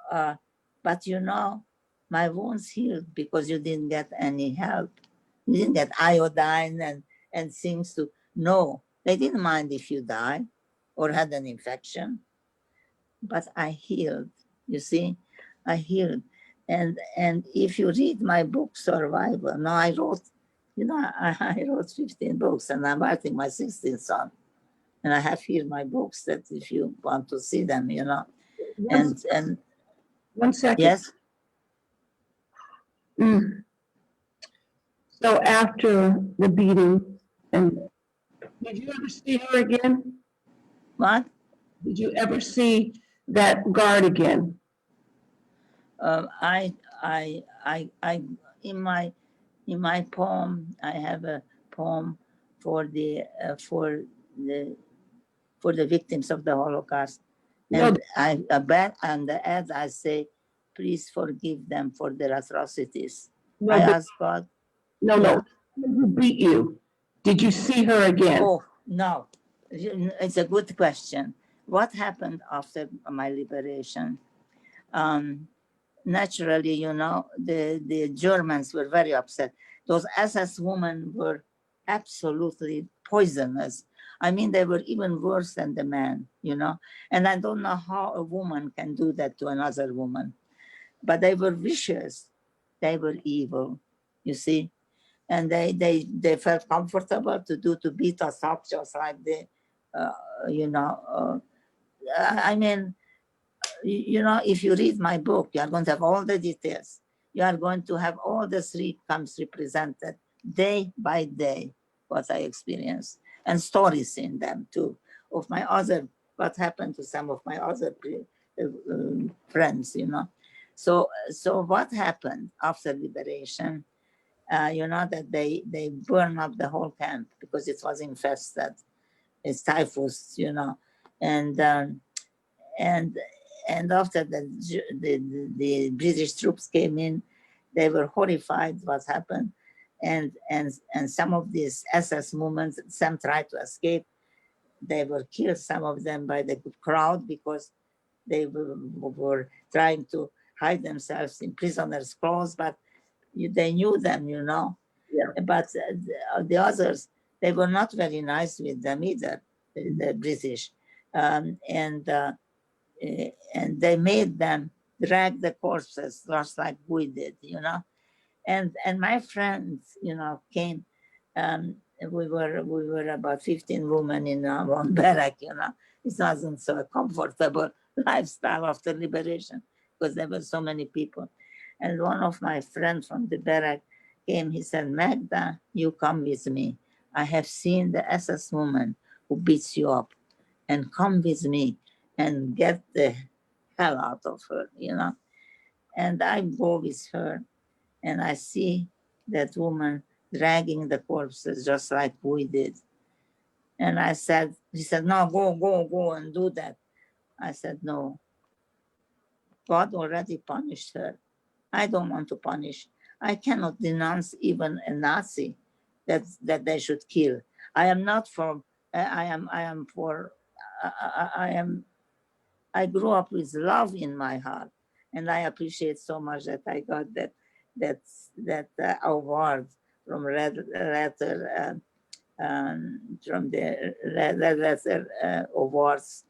but you know, my wounds healed because you didn't get any help. You didn't get iodine and things to, no, they didn't mind if you died or had an infection, but I healed. You see, I healed. And if you read my book, Survival, now I wrote, you know, I wrote 15 books and I'm writing my 16th one. And I have here my books that if you want to see them, you know. And 1 second. yes, Mm. So after the beating, and did you ever see her again? what? Did you ever see that guard again? I in my poem, I have a poem for the for the victims of the Holocaust, No, and I bet on the ad I say, "Please forgive them for their atrocities." no, I ask God. no, Yeah. no. Who beat you? Did you see her again? Oh no, it's a good question. What happened after my liberation? Naturally, you know, the Germans were very upset. Those SS women were absolutely poisonous. I mean, they were even worse than the men, you know. And I don't know how a woman can do that to another woman. But they were vicious. They were evil, you see. And they felt comfortable to beat us up just like they, uh, you know. I mean, you know, if you read my book, you are going to have all the details. You are going to have all the three camps represented day by day, what I experienced, and stories in them too, of my other, what happened to some of my other friends, you know. So what happened after liberation? You know, that they burned up the whole camp because it was infested. It's typhus, you know, and and and after the British troops came in, they were horrified what happened, and some of these SS movements, some tried to escape. They were killed, some of them by the crowd because they were trying to hide themselves in prisoners' clothes, but they knew them, you know. Yeah. But the others, they were not very nice with them either, the British, and they made them drag the corpses just like we did, you know. And my friends, you know, came. We were about 15 women in one barrack, you know. It wasn't so a comfortable lifestyle after liberation because there were so many people. And one of my friends from the barrack came, he said, Magda, you come with me. I have seen the SS woman who beats you up, and come with me and get the hell out of her, you know. And I go with her, and I see that woman dragging the corpses just like we did. And I said, he said, no, go and do that. I said, no, God already punished her. I don't want to punish. I cannot denounce even a Nazi that they should kill. I am not for, I am for, I grew up with love in my heart. And I appreciate so much that I got that award from from the Letter Awards,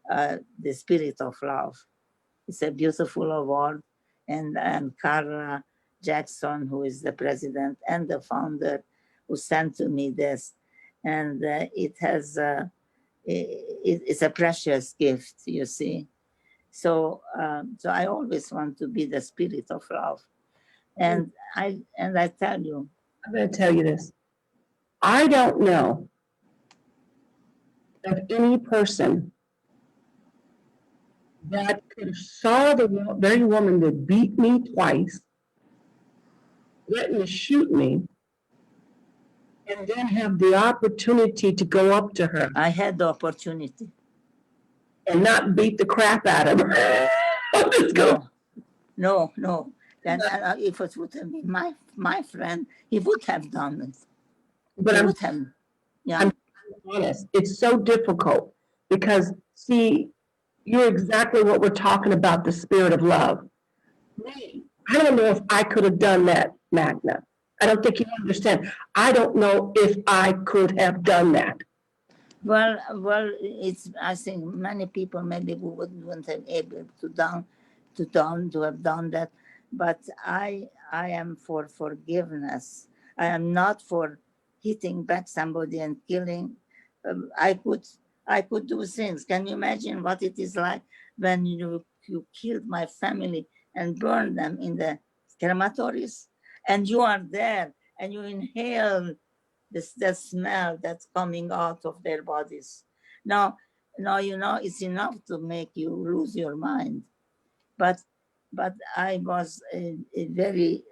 the Spirit of Love. It's a beautiful award, and Carla Jackson, who is the president and the founder, who sent to me this, and it's a precious gift, you see. So I always want to be the spirit of love, and I tell you, I'm going to tell you this. I don't know of any person that could have saw the very woman that beat me twice, threatened to shoot me, and then have the opportunity to go up to her I had the opportunity. and not beat the crap out of her. No. Then if it would have been my friend, he would have done it. But I'm honest, it's so difficult because, see, you're exactly what we're talking about, the spirit of love. Me, I don't know if I could have done that, Magna. I don't think you understand. I don't know if I could have done that. Well, it's. I think many people maybe wouldn't have able to have done that, but I am for forgiveness. I am not for hitting back somebody and killing. I could do things. Can you imagine what it is like when you killed my family and burned them in the crematories, and you are there and you inhale the smell that's coming out of their bodies. Now, you know, it's enough to make you lose your mind. But I was a very,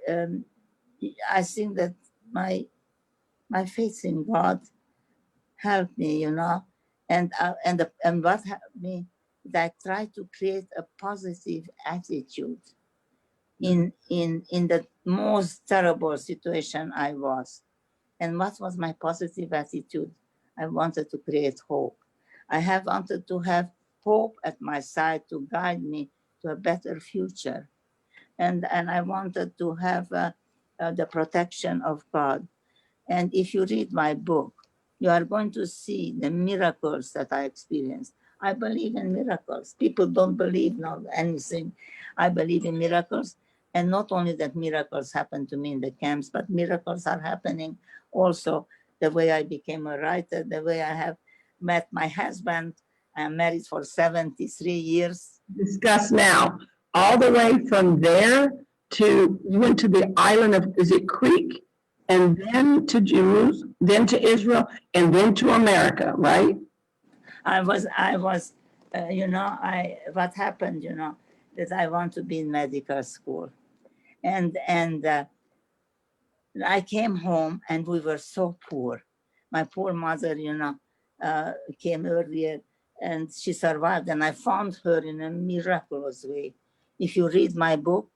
I think that my faith in God helped me, you know, and what helped me is I tried to create a positive attitude in the most terrible situation I was. And what was my positive attitude? I wanted to create hope. I have wanted to have hope at my side to guide me to a better future. And I wanted to have the protection of God. And if you read my book, you are going to see the miracles that I experienced. I believe in miracles. People don't believe in anything. I believe in miracles. And not only that miracles happen to me in the camps, but miracles are happening also the way I became a writer, the way I have met my husband. I am married for 73 years. Discuss now, all the way from there to, you went to the island of, is it Crete? And then to Jerusalem, then to Israel, and then to America, right? I was, you know, what happened, you know, that I want to be in medical school. And I came home and we were so poor. My poor mother, you know, came earlier and she survived, and I found her in a miraculous way. If you read my book,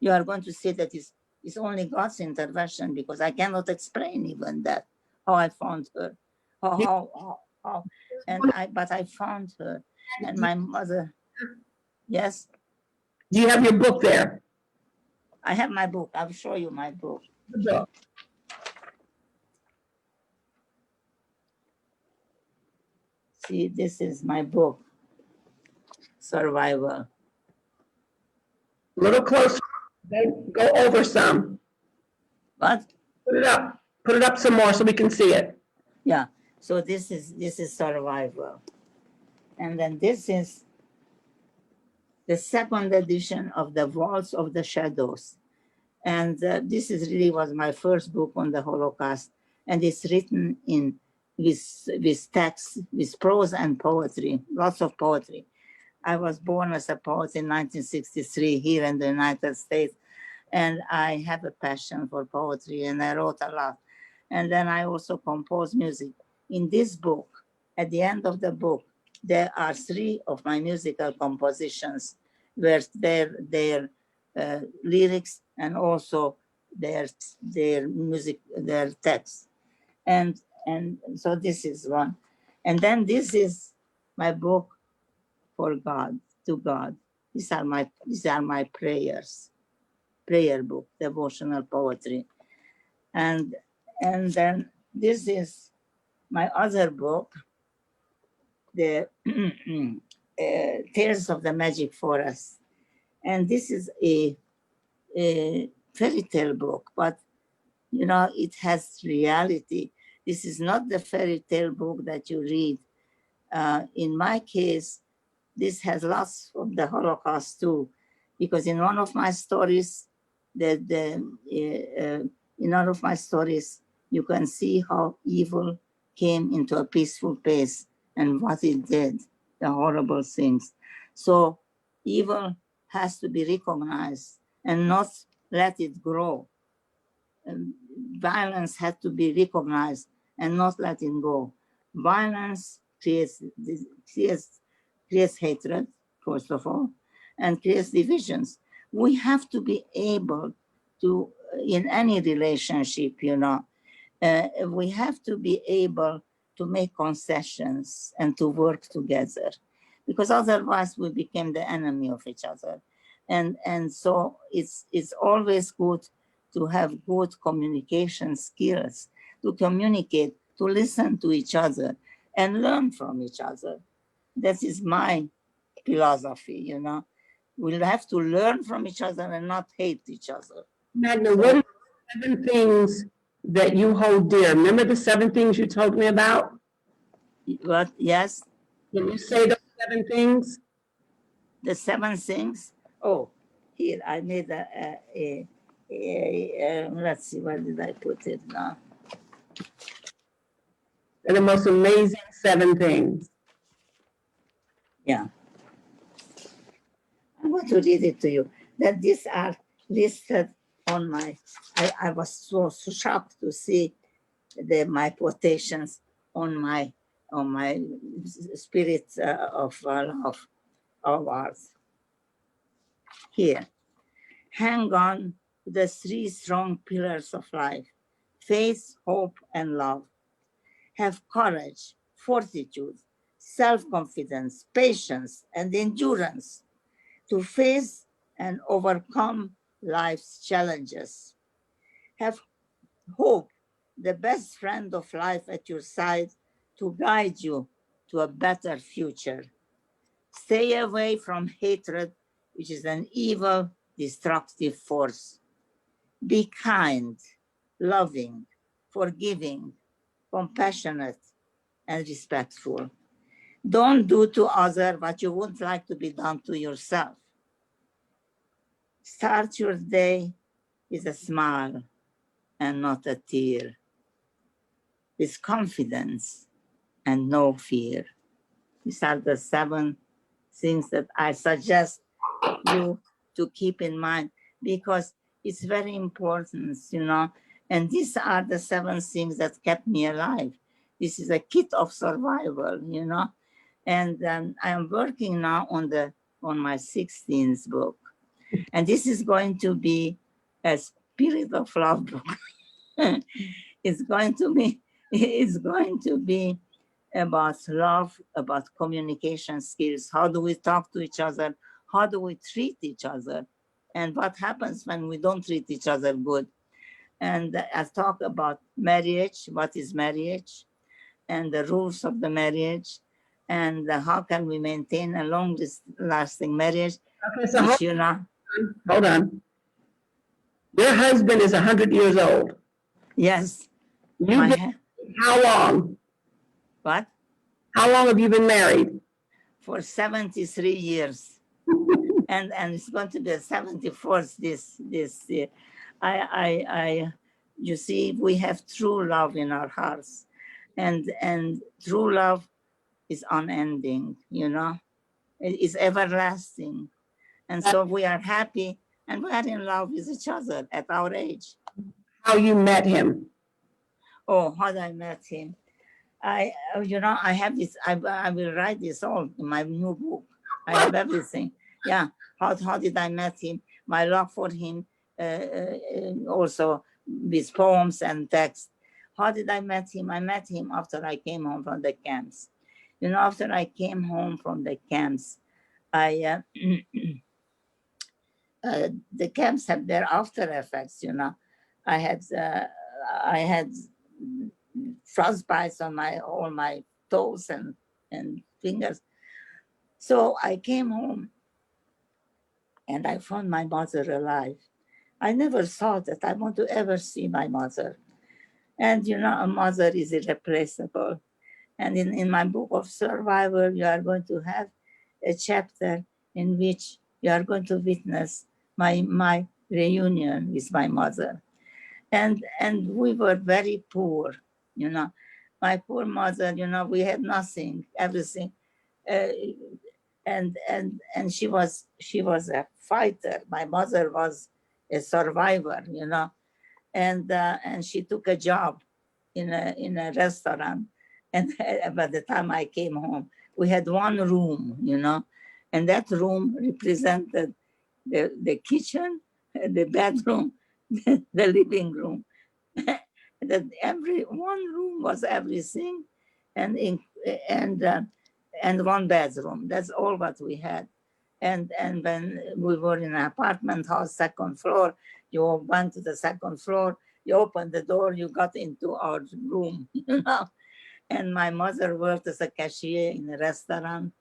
you are going to see that it's only God's intervention, because I cannot explain even that, how I found her, how but I found her, and my mother. Yes. Do you have your book there? I have my book. I'll show you my book. The book. See, this is my book, Survival. A little closer. Go over some. What? Put it up. Put it up some more so we can see it. Yeah. So this is Survival, and then this is the second edition of the Waltz of the Shadows. And this is really was my first book on the Holocaust. And it's written in with text, with prose and poetry, lots of poetry. I was born as a poet in 1963 here in the United States, and I have a passion for poetry, and I wrote a lot. And then I also composed music. In this book, at the end of the book, there are 3 of my musical compositions, where their lyrics and also their music, their text. And so this is one. And then this is my book for God, to God. These are my prayers, prayer book, devotional poetry. And then this is my other book, the Tales of the Magic Forest. And this is a fairy tale book, but you know, it has reality. This is not the fairy tale book that you read. In my case, this has lots of the Holocaust too, because in one of my stories, in one of my stories, you can see how evil came into a peaceful place and what it did, the horrible things. So evil has to be recognized and not let it grow. Violence has to be recognized and not let it go. Violence creates hatred, first of all, and creates divisions. We have to be able to, in any relationship, you know, we have to be able to make concessions and to work together, because otherwise we become the enemy of each other. And so it's always good to have good communication skills, to communicate, to listen to each other and learn from each other. That is my philosophy, you know. We'll have to learn from each other and not hate each other. Magda, what are the 7 things that you hold dear? Remember the 7 things you told me about? What? Yes? Can you say those 7 things? The 7 things? Oh, here, I made let's see, where did I put it now? They're the most amazing 7 things. Yeah. I'm going to read it to you. That these are listed on my, I was so shocked to see my quotations on my spirit of love of ours. Here, hang on to the 3 strong pillars of life: faith, hope, and love. Have courage, fortitude, self-confidence, patience, and endurance to face and overcome life's challenges. Have hope, the best friend of life at your side, to guide you to a better future. Stay away from hatred, which is an evil, destructive force. Be kind, loving, forgiving, compassionate, and respectful. Don't do to others what you wouldn't like to be done to yourself. Start your day with a smile and not a tear, with confidence and no fear. These are the 7 things that I suggest you to keep in mind, because it's very important, you know, and these are the 7 things that kept me alive. This is a kit of survival, you know, and I am working now on my 16th book, and this is going to be a spirit of love book. It's going to be about love, about communication skills. How do we talk to each other? How do we treat each other? And what happens when we don't treat each other good? And I talk about marriage, what is marriage, and the rules of the marriage, and how can we maintain a long-lasting marriage, Okay, so which, you know. hold on. Your husband is 100 years old. Yes. You've been, how long? What? How long have you been married? For 73 years. and it's going to be the 74th this year. I you see, we have true love in our hearts, and true love is unending, you know. It is everlasting, and so we are happy and we are in love with each other at our age. How you met him? Oh, how I met him! You know, I have this. I will write this all in my new book. I have everything. Yeah. How did I met him? My love for him, also with poems and text. How did I met him? I met him after I came home from the camps. You know, after I came home from the camps, I the camps have their after effects. You know, I had I had frostbites on all my toes and fingers. So I came home and I found my mother alive. I never thought that I want to ever see my mother. And you know, a mother is irreplaceable. And in my book of survival, you are going to have a chapter in which you are going to witness my reunion with my mother. And we were very poor, you know. My poor mother, you know, we had nothing, everything. Uh, and she was a fighter. My mother was a survivor, you know, and she took a job in a restaurant. And by the time I came home, we had one room, you know, and that room represented the kitchen, the bedroom, the living room. That every one room was everything, and in, and uh, and one bedroom. That's all what we had. And when we were in an apartment house, second floor, you went to the second floor, you opened the door, you got into our room, you know. And my mother worked as a cashier in a restaurant,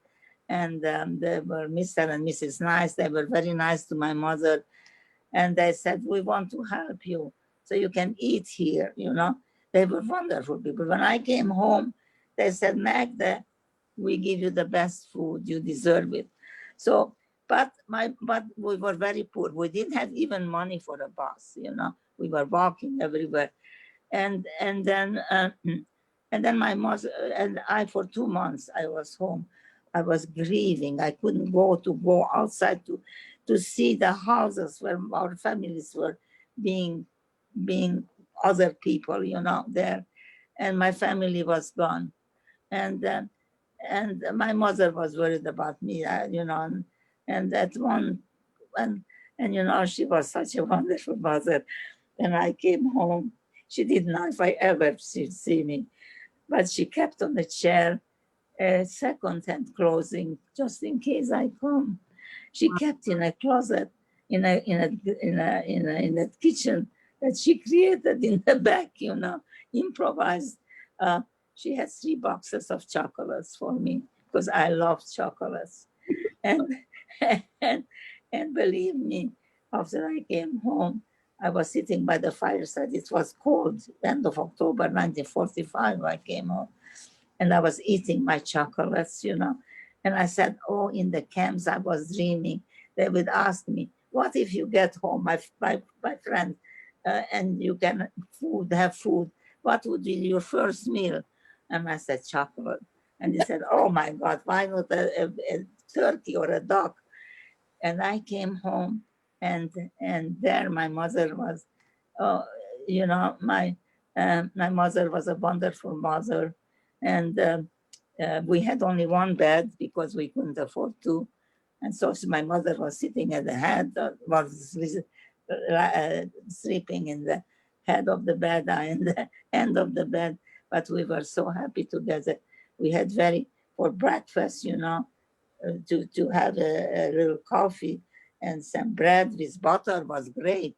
and they were Mr. and Mrs. Nice. They were very nice to my mother, and they said, we want to help you so you can eat here, you know. They were wonderful people. When I came home, they said, Magda, we give you the best food, you deserve it. So, but we were very poor. We didn't have even money for a bus, you know. We were walking everywhere. And then and then my mother and I, for 2 months I was home. I was grieving. I couldn't go outside to see the houses where our families were being being other people, you know, there. And my family was gone. And uh, and my mother was worried about me, you know, and that one, and and you know, she was such a wonderful mother. When I came home, she didn't know if I ever see me, but she kept on the chair second-hand clothing just in case I come. She kept in a closet in a kitchen that she created in the back, you know, improvised. Uh, she had 3 boxes of chocolates for me because I love chocolates. And and and believe me, after I came home, I was sitting by the fireside. It was cold, end of October 1945. I came home and I was eating my chocolates, you know. And I said, oh, in the camps, I was dreaming. They would ask me, what if you get home, my friend, and you can have food? What would be your first meal? And I said, chocolate. And he said, oh my God, why not a turkey or a duck? And I came home, and there my mother was, uh, you know, my mother was a wonderful mother, and we had only one bed because we couldn't afford two, and so my mother was sitting at the head, was sleeping in the head of the bed, I in the end of the bed, but we were so happy together. We had very for breakfast, you know, to have a little coffee and some bread with butter was great.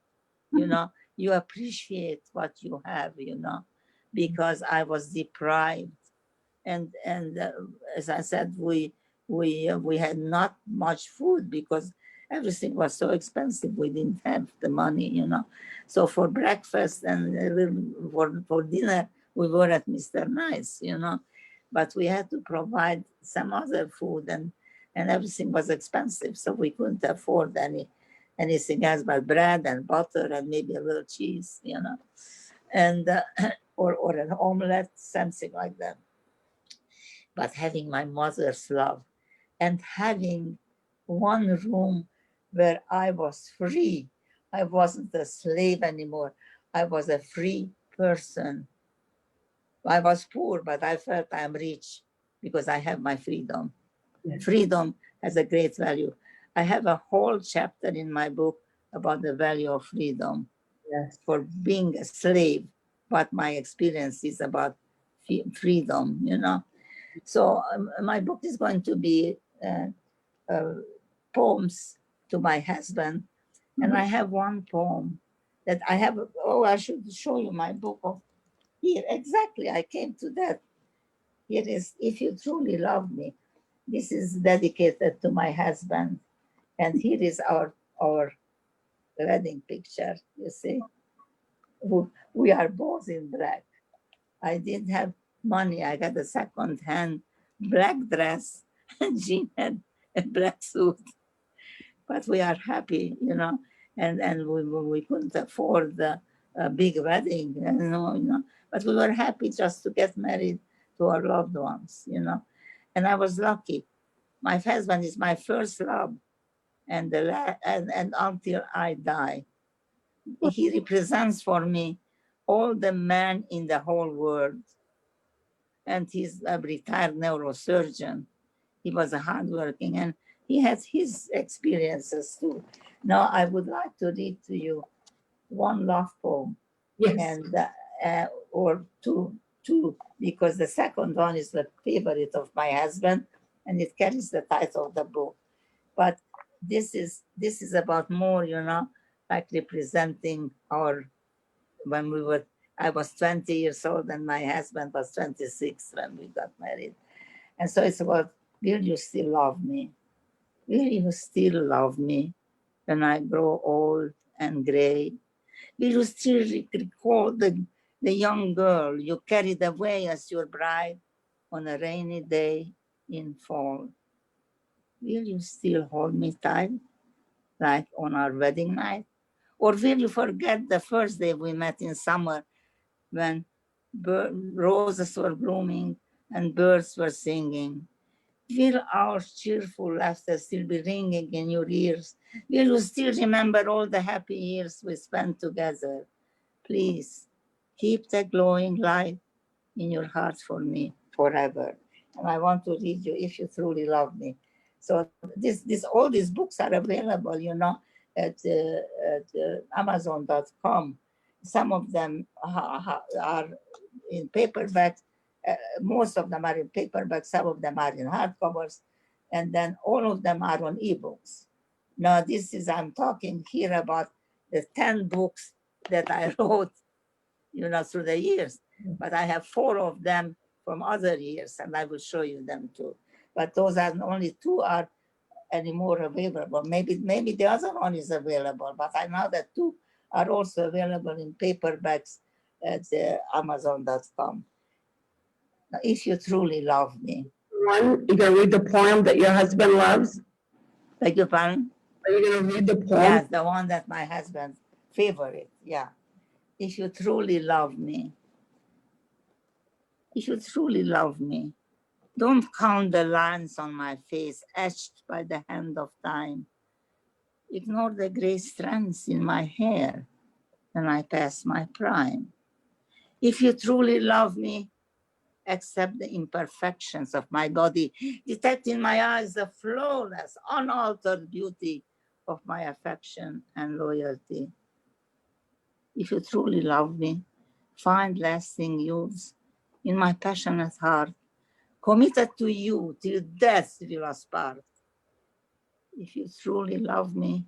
You know, you appreciate what you have, you know, because I was deprived. And as I said, we had not much food because everything was so expensive. We didn't have the money, you know. So for breakfast and a little for dinner, we were at Mr. Nice, you know, but we had to provide some other food, and everything was expensive, so we couldn't afford anything else but bread and butter and maybe a little cheese, and or an omelette, something like that. But having my mother's love and having one room where I was free, I wasn't a slave anymore. I was a free person. I was poor, but I felt I'm rich because I have my freedom. Yes. Freedom has a great value. I have a whole chapter in my book about the value of freedom. Yes. For being a slave, but my experience is about freedom, So my book is going to be poems to my husband. And I have one poem that I have. Oh, I should show you my book. Here, exactly, I came to that. Here is, if you truly love me. This is dedicated to my husband. And here is our wedding picture, you see. We are both in black. I didn't have money. I got a second-hand black dress and jean and a black suit. But we are happy, and we couldn't afford a big wedding, But we were happy just to get married to our loved ones, And I was lucky. My husband is my first love, and and until I die, he represents for me all the men in the whole world. And he's a retired neurosurgeon. He was a hardworking, and he has his experiences too. Now I would like to read to you one love poem, Yes. and or two, because the second one is the favorite of my husband, and it carries the title of the book. But this is about more, like representing our when we were. I was 20 years old, and my husband was 26 when we got married. And so it's about, will you still love me? Will you still love me when I grow old and gray? Will you still recall the young girl you carried away as your bride on a rainy day in fall? Will you still hold me tight, like on our wedding night? Or will you forget the first day we met in summer when roses were blooming and birds were singing? Will our cheerful laughter still be ringing in your ears? Will you still remember all the happy years we spent together? Please keep the glowing light in your heart for me forever. And I want to read you, if you truly love me. So all these books are available, at Amazon.com. Some of them are in paperback. Most of them are in paperback. Some of them are in hardcovers, and then all of them are on ebooks. Now, I'm talking here about the 10 books that I wrote, through the years. But I have 4 of them from other years, and I will show you them too. But those are only 2 are anymore available. Maybe the other one is available, but I know that 2 are also available in paperbacks at Amazon.com. Now, if you truly love me. One, you gonna read the poem that your husband loves? Beg your pardon? Are you gonna read the poem? Yes, the one that my husband's favorite. Yeah. If you truly love me. If you truly love me, don't count the lines on my face etched by the hand of time. Ignore the gray strands in my hair when I pass my prime. If you truly love me, accept the imperfections of my body. Detect in my eyes the flawless, unaltered beauty of my affection and loyalty. If you truly love me, find lasting use in my passionate heart, committed to you till death will us part. If you truly love me,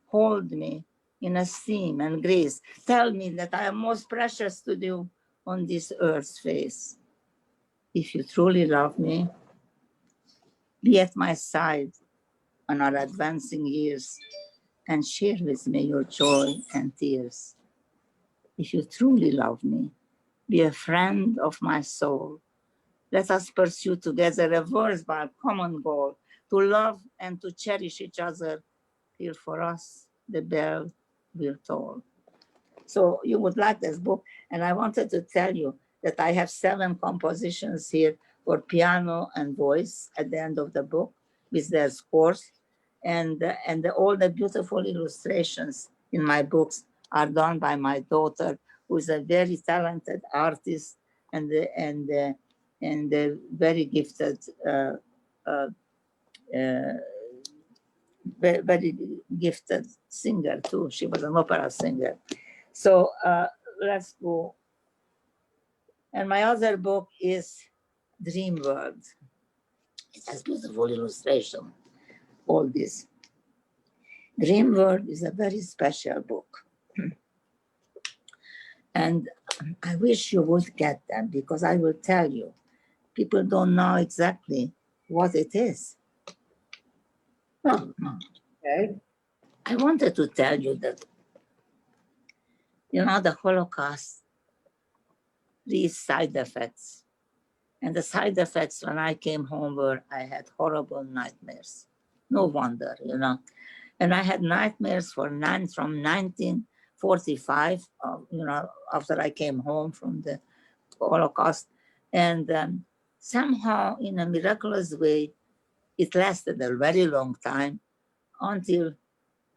hold me in esteem and grace. Tell me that I am most precious to you on this earth's face. If you truly love me, be at my side on our advancing years and share with me your joy and tears. If you truly love me, be a friend of my soul. Let us pursue together a worthwhile common goal to love and to cherish each other till for us the bell will toll. So you would like this book. And I wanted to tell you that I have 7 compositions here for piano and voice at the end of the book with their scores. And all the beautiful illustrations in my books are done by my daughter, who is a very talented artist and a very gifted, very gifted singer too. She was an opera singer. So let's go. And my other book is Dream World. It has beautiful illustration, all this. Dream World is a very special book. And I wish you would get them, because I will tell you, people don't know exactly what it is. Okay. I wanted to tell you that, the Holocaust, these side effects. And the side effects when I came home were I had horrible nightmares. No wonder, And I had nightmares from 1945, after I came home from the Holocaust. And somehow, in a miraculous way, it lasted a very long time until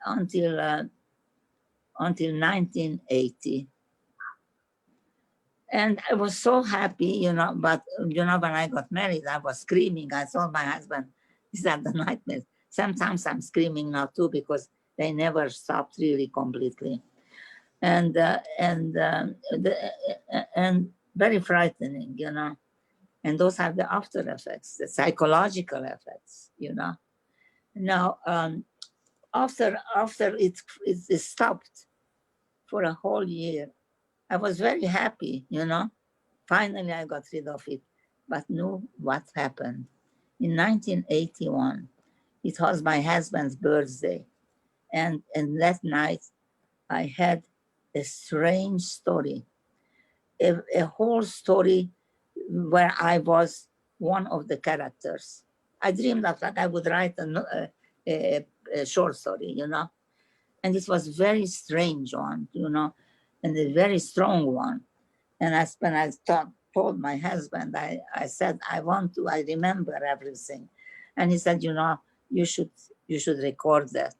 1980. And I was so happy, but, when I got married, I was screaming. I told my husband, these are the nightmares. Sometimes I'm screaming now too, because they never stopped really completely. And very frightening, And those are the after effects, the psychological effects, Now, after it stopped for a whole year, I was very happy, Finally, I got rid of it. But know what happened? In 1981, it was my husband's birthday. And that night, I had a strange story, a whole story where I was one of the characters. I dreamed of that I would write a short story, And it was very strange one, and a very strong one. And when I told my husband, I said, I remember everything. And he said, you should record that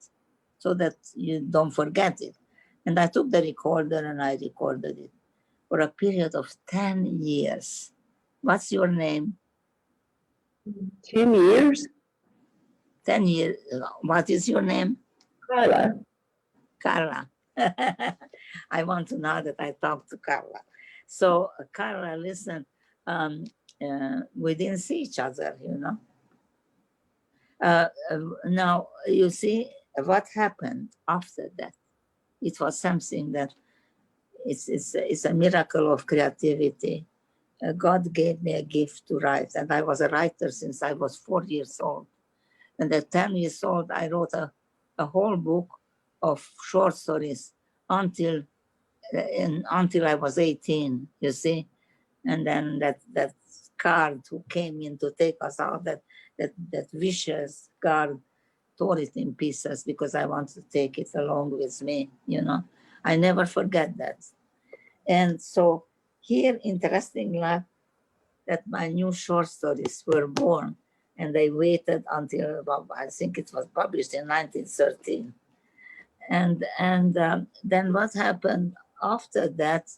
so that you don't forget it. And I took the recorder and I recorded it for a period of 10 years. What's your name? 10 years? 10 years. What is your name? Carla. Carla. I want to know that I talked to Carla. So, Carla, listen, we didn't see each other, Now, you see what happened after that. It was something that it's a miracle of creativity. God gave me a gift to write, and I was a writer since I was 4 years old. And at 10 years old, I wrote a whole book of short stories until I was 18, you see. And then that guard who came in to take us out, that vicious guard tore it in pieces because I wanted to take it along with me, I never forget that. And so here, interestingly, that my new short stories were born, and they waited until I think it was published in 1913. And then what happened after that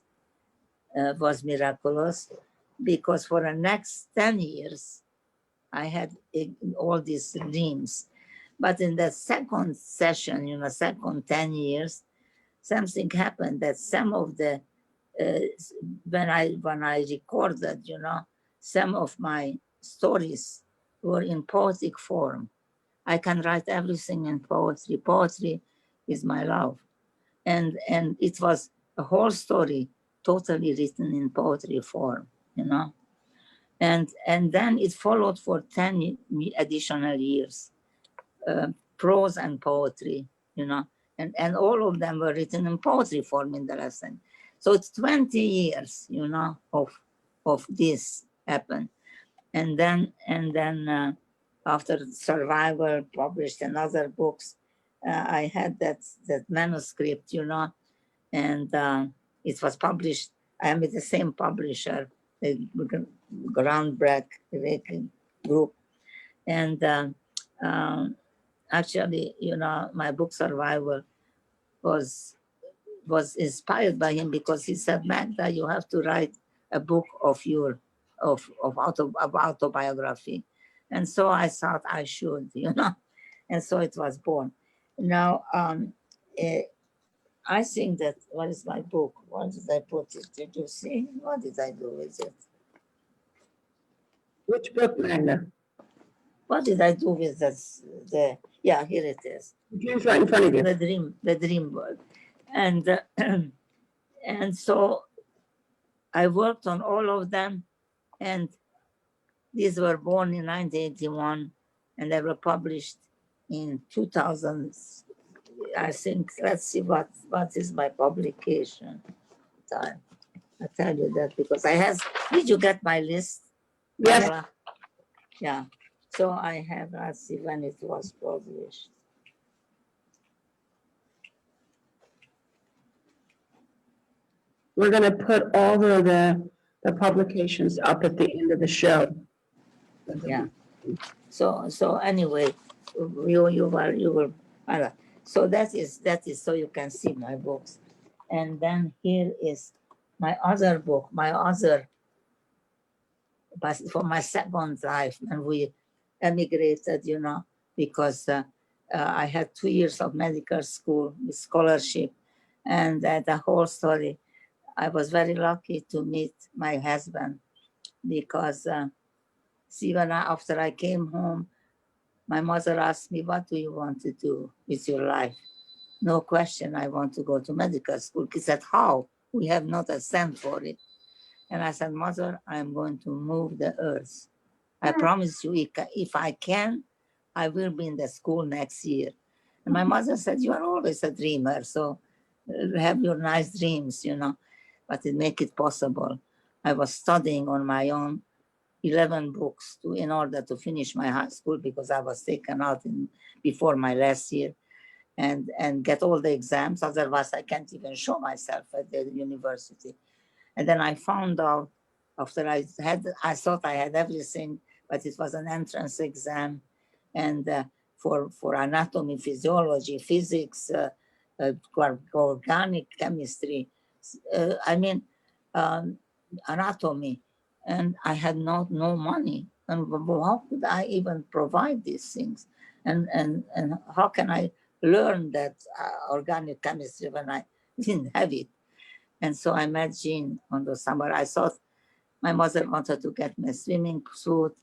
was miraculous, because for the next 10 years, I had all these dreams. But in the second session, second 10 years, something happened that some of the, when I recorded, some of my stories were in poetic form. I can write everything in poetry. Poetry is my love. And it was a whole story totally written in poetry form, And then it followed for 10 additional years, prose and poetry, and all of them were written in poetry form in the lesson. So it's 20 years, of this happened. And then After Survival published another books, I had that manuscript, and it was published. I am with the same publisher, the groundbreaking group, and actually, my book Survival was was inspired by him because he said, Magda, you have to write a book of your of autobiography. And so I thought I should, and so it was born. Now, eh, I think that, what is my book? Where did I put it? Did you see? What did I do with it? Which book, Magda? What did I do with this? Yeah, here it is. It's right in front of you. The dream world. And and so I worked on all of them, and these were born in 1981, and they were published in 2000. I think, let's see what is my publication time. I tell you that because I have. Did you get my list? Yes. Barbara? Yeah. So I have. Let's see when it was published. We're going to put all of the publications up at the end of the show. Yeah. So anyway, you were so that is so you can see my books, and then here is my other book, but for my second life, and we emigrated, because I had 2 years of medical school with scholarship, and the whole story. I was very lucky to meet my husband because see, after I came home, my mother asked me, what do you want to do with your life? No question, I want to go to medical school. She said, how? We have not a cent for it. And I said, Mother, I'm going to move the earth. I promise you, if I can, I will be in the school next year. And my mother said, you are always a dreamer, so have your nice dreams, but it make it possible. I was studying on my own 11 books in order to finish my high school because I was taken out before my last year and get all the exams. Otherwise, I can't even show myself at the university. And then I found out after I thought I had everything, but it was an entrance exam. And for anatomy, physiology, physics, organic chemistry, anatomy, and I had no money. And how could I even provide these things? And how can I learn that organic chemistry when I didn't have it? And so I met Jean on the summer. I thought my mother wanted to get me a swimming suit,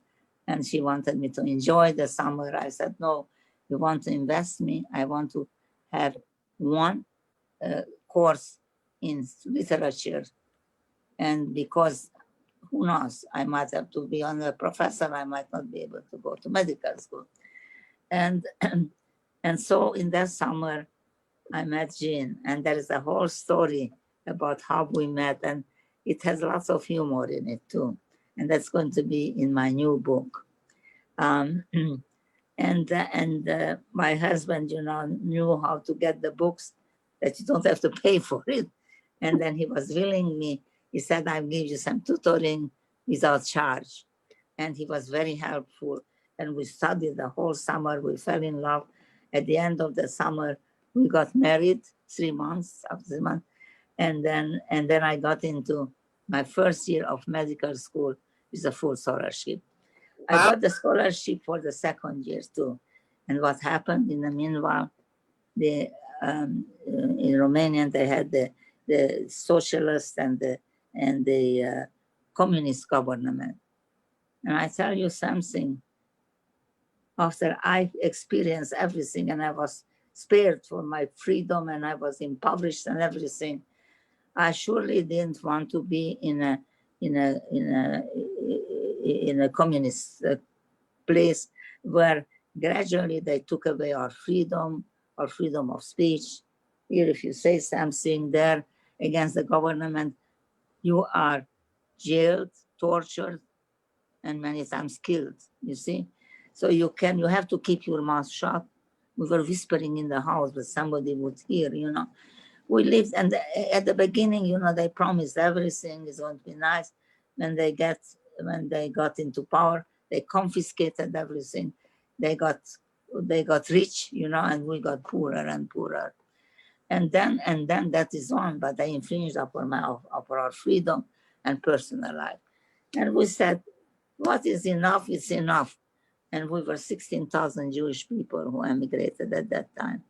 and she wanted me to enjoy the summer. I said, no, you want to invest me? I want to have one course in literature. And because who knows, I might have to be on a professor, I might not be able to go to medical school. And and so in that summer, I met Jean, and there is a whole story about how we met, and it has lots of humor in it too. And that's going to be in my new book. And my husband, knew how to get the books that you don't have to pay for it. And then he was willing me. He said, I'll give you some tutoring without charge. And he was very helpful. And we studied the whole summer. We fell in love. At the end of the summer, we got married 3 months after the month. And then I got into my first year of medical school with a full scholarship. I got the scholarship for the second year too. And what happened in the meanwhile, in Romania, they had the socialist and the communist government. And I tell you something, after I experienced everything and I was spared for my freedom and I was impoverished and everything, I surely didn't want to be in a communist place where gradually they took away our freedom of speech. Here, if you say something there against the government, you are jailed, tortured, and many times killed, you see? So you have to keep your mouth shut. We were whispering in the house, but somebody would hear, you know. We lived, and at the beginning, you know, they promised everything is going to be nice. When they got into power, they confiscated everything. They got rich, you know, and we got poorer and poorer. And then that is on, but they infringed upon our freedom and personal life. And we said, what is enough is enough. And we were 16,000 Jewish people who emigrated at that time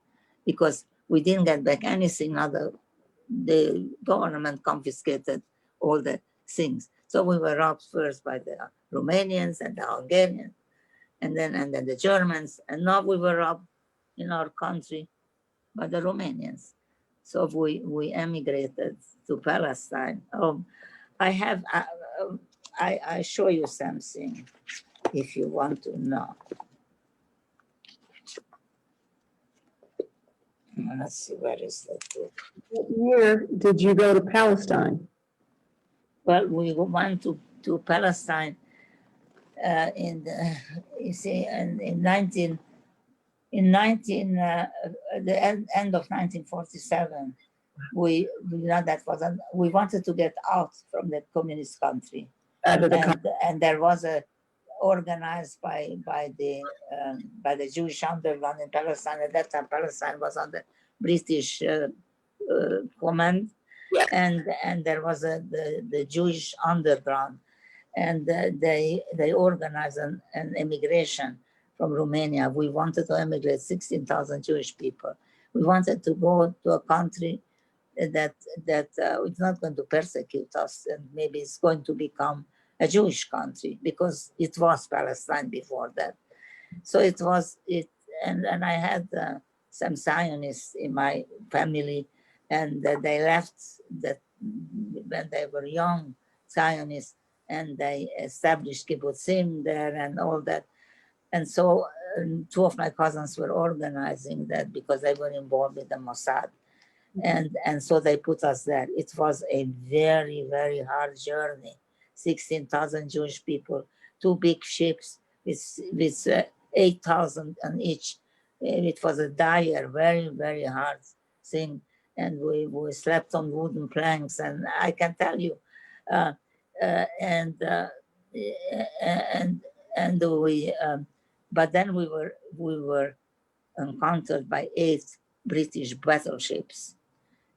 because we didn't get back anything. The government confiscated all the things. So we were robbed first by the Romanians and the Hungarians, and then the Germans. And now we were robbed in our country by the Romanians. So we emigrated to Palestine. I have, I show you something if you want to know. Let's see, where is that book? What year did you go to Palestine? Well, we went to Palestine in the, you see, in 19, the end of 1947. We know that we wanted to get out from the communist country, Out of the and there was a organized by the Jewish underground in Palestine. At that time, Palestine was under British command, Yeah. and there was the Jewish underground, and they organized an immigration from Romania. We wanted to immigrate 16,000 Jewish people. We wanted to go to a country that it's not going to persecute us, and maybe it's going to become a Jewish country, because it was Palestine before that. So it was it, and I had some Zionists in my family, and they left that when they were young Zionists, and they established kibbutzim there and all that. And so two of my cousins were organizing that because they were involved with the Mossad. And so they put us there. It was a very, very hard journey. 16,000 Jewish people, two big ships with 8,000 on each. It was a dire, very, very hard thing. And we slept on wooden planks. And I can tell you, uh, uh, and uh, and we, but then we were encountered by 8 British battleships,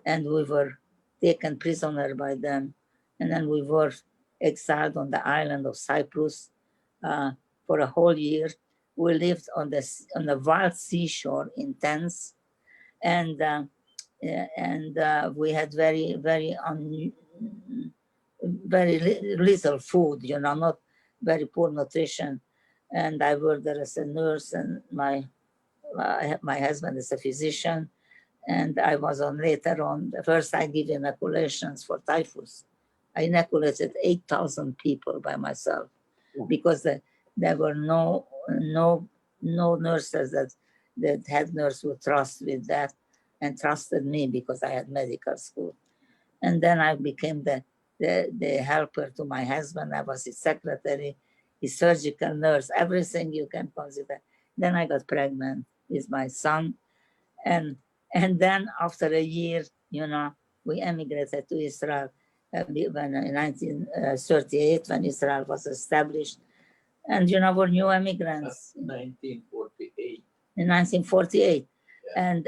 and we were taken prisoner by them. And then we were exiled on the island of Cyprus for a whole year. We lived on the wild seashore in tents, and we had very, very little food, you know, not very poor nutrition. And I worked there as a nurse, and my husband is a physician. And I was on later on, the first I did inoculations for typhus. I inoculated 8,000 people by myself because there were no nurses that head nurse would trust with that, and trusted me because I had medical school. And then I became the helper to my husband. I was his secretary, his surgical nurse, everything you can consider. Then I got pregnant with my son. And then after a year, you know, we emigrated to Israel when in 1938, when Israel was established. And, you know, we're new immigrants. 1948. In 1948. Yeah. And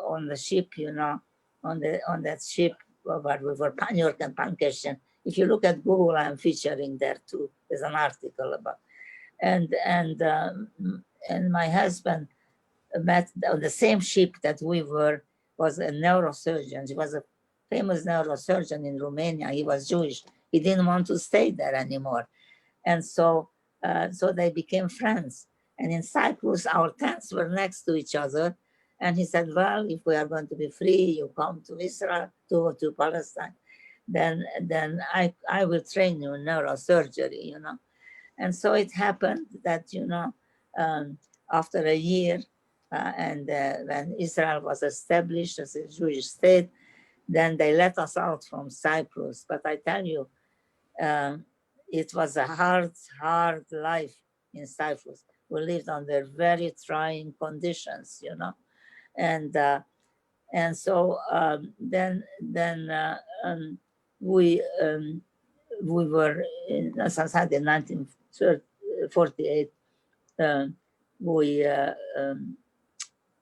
on the ship, you know, on that ship, where we were New York and Pankation. If you look at Google, I'm featuring there too. There's an article about. And my husband met on the same ship that we were, was a neurosurgeon. He was a famous neurosurgeon in Romania. He was Jewish. He didn't want to stay there anymore. And so they became friends. And in Cyprus, our tents were next to each other. And he said, well, if we are going to be free, you come to Israel, to Palestine, then I will train you in neurosurgery, you know. And so it happened that, you know, after a year, and when Israel was established as a Jewish state, then they let us out from Cyprus. But I tell you, it was a hard life in Cyprus. We lived under very trying conditions, you know, and so then we were as I said, in 1948. Um,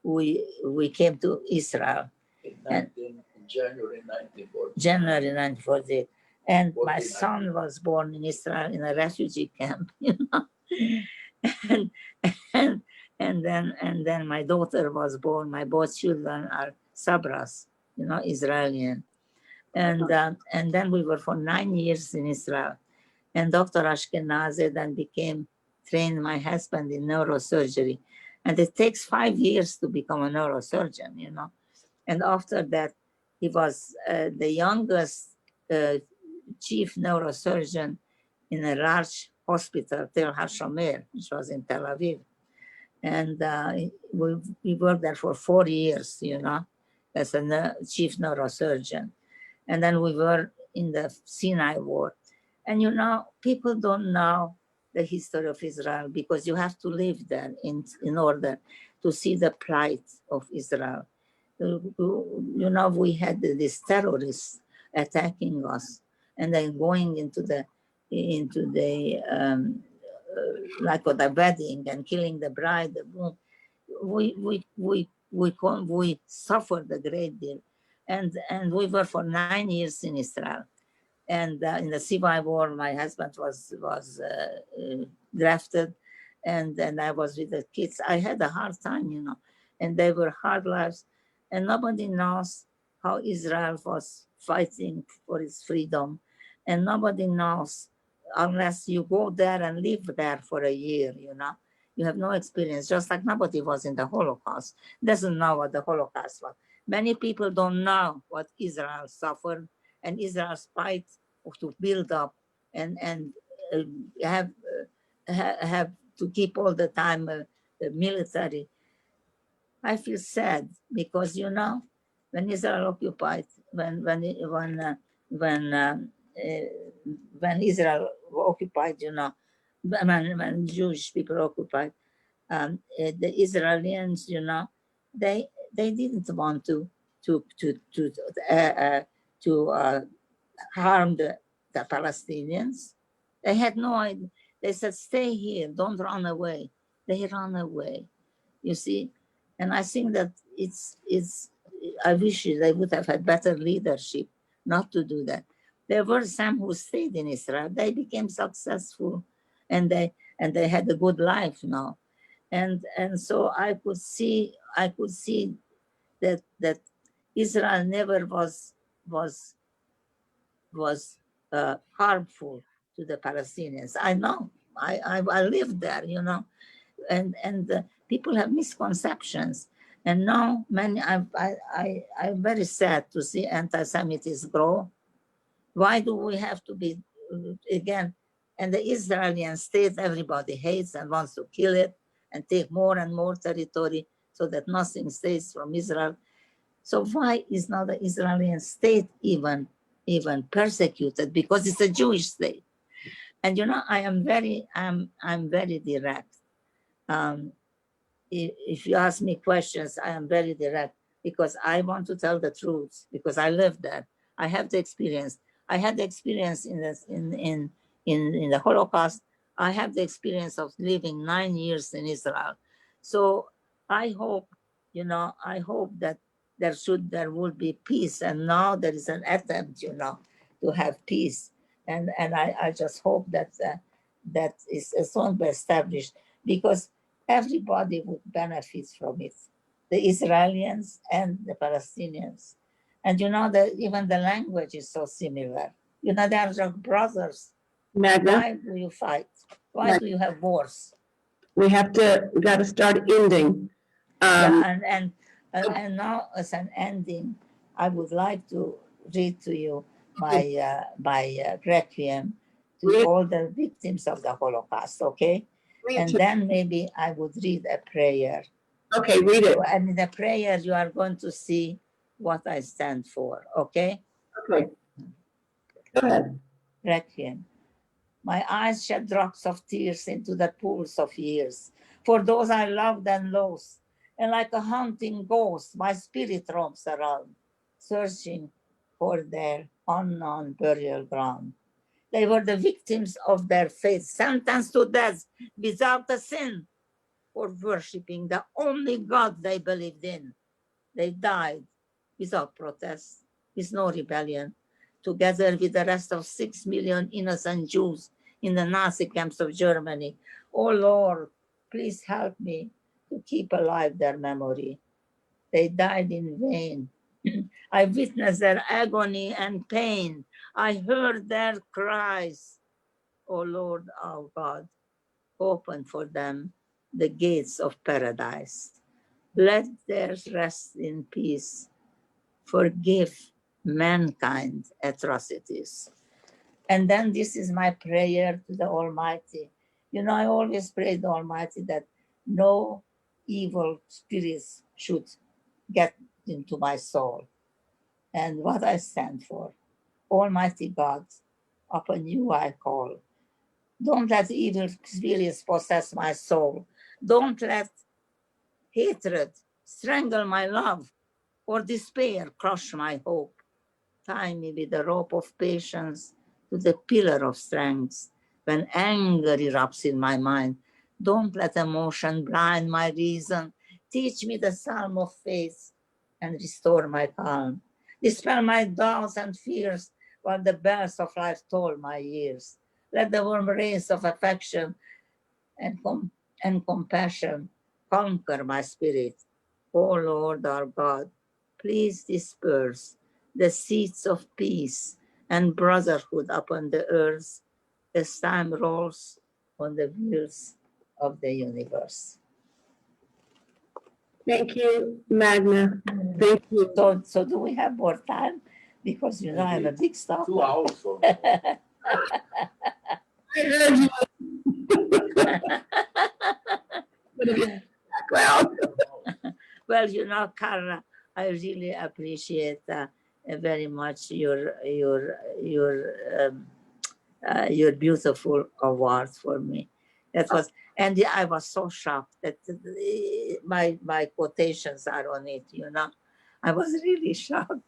we we came to Israel In January 1940. January 1948, and my 49. son was born in Israel in a refugee camp, you know, and and and then my daughter was born. My both children are Sabras, you know, Israeli, and then we were for 9 years in Israel, and Dr. Ashkenazi then became trained my husband in neurosurgery, and it takes 5 years to become a neurosurgeon, you know. And after that, he was the youngest chief neurosurgeon in a large hospital, Tel HaShomer, which was in Tel Aviv. And we worked there for 4 years, you know, as a chief neurosurgeon. And then we were in the Sinai War. And, you know, people don't know the history of Israel because you have to live there in order to see the plight of Israel. You know, we had these terrorists attacking us and then going into the like the wedding and killing the bride, the groom. We suffered a great deal, and we were for 9 years in Israel. And in the civil war, my husband was drafted, and I was with the kids. I had a hard time, you know, and they were hard lives, and nobody knows how Israel was fighting for its freedom, and nobody knows unless you go there and live there for a year, you know. You have no experience, just like nobody was in the Holocaust. Doesn't know what the Holocaust was. Many people don't know what Israel suffered and Israel's fight to build up and have have to keep all the time the military. I feel sad because, you know, when Israel occupied, when when Israel occupied, you know, when Jewish people occupied, the Israelis, you know, they didn't want uh, uh, to harm the Palestinians. They had no idea. They said, "Stay here, don't run away." They ran away. You see, and I think that it's. I wish they would have had better leadership not to do that. There were some who stayed in Israel. They became successful, and they had a good life now. And so I could see that Israel never was harmful to the Palestinians. I know. I lived there, you know, and people have misconceptions. And now, many I'm very sad to see anti-Semitism grow. Why do we have to be again? And the Israeli state, everybody hates and wants to kill it and take more and more territory so that nothing stays from Israel. So why is not the Israeli state even persecuted? Because it's a Jewish state. And you know, I'm very direct. Um, if you ask me questions, I am very direct because I want to tell the truth because I lived that. I have the experience. I had the experience in the Holocaust. I have the experience of living 9 years in Israel. So I hope, you know, I hope that there will be peace. And now there is an attempt, you know, to have peace. And I just hope that that is soon be established because everybody would benefit from it, the Israelis and the Palestinians. And you know that even the language is so similar. You know, they are like brothers. Magda, Why do you fight? Why do you have wars? we got to start ending. Yeah, and now as an ending, I would like to read to you my requiem to Read- all the victims of the Holocaust. Okay, and then maybe I would read a prayer. Okay, read it. And in the prayer, you are going to see what I stand for, okay? Okay. Go ahead. Requiem. My eyes shed drops of tears into the pools of years, for those I loved and lost. And like a hunting ghost, my spirit roams around, searching for their unknown burial ground. They were the victims of their faith, sentenced to death without a sin, for worshipping the only God they believed in. They died without protest, with no rebellion, together with the rest of 6 million innocent Jews in the Nazi camps of Germany. Oh Lord, please help me to keep alive their memory. They died in vain. I witnessed their agony and pain. I heard their cries. Oh Lord our God, open for them the gates of paradise. Let theirs rest in peace. Forgive mankind atrocities. And then this is my prayer to the Almighty. You know, I always pray the Almighty that no evil spirits should get into my soul. And what I stand for, Almighty God, upon you I call. Don't let evil spirits possess my soul. Don't let hatred strangle my love or despair crush my hope. Tie me with the rope of patience to the pillar of strength. When anger erupts in my mind, don't let emotion blind my reason. Teach me the psalm of faith and restore my calm. Dispel my doubts and fears while the bells of life toll my ears. Let the warm rays of affection and, and compassion conquer my spirit. O Lord our God, please disperse the seeds of peace and brotherhood upon the earth as time rolls on the wheels of the universe. Thank you, Magna. Thank you. So do we have more time? Because you know I'm a big star. 2 hours. Or I heard you. Background. Well, you know, Carla, I really appreciate very much your beautiful awards for me. That was, and I was so shocked that my quotations are on it. You know, I was really shocked,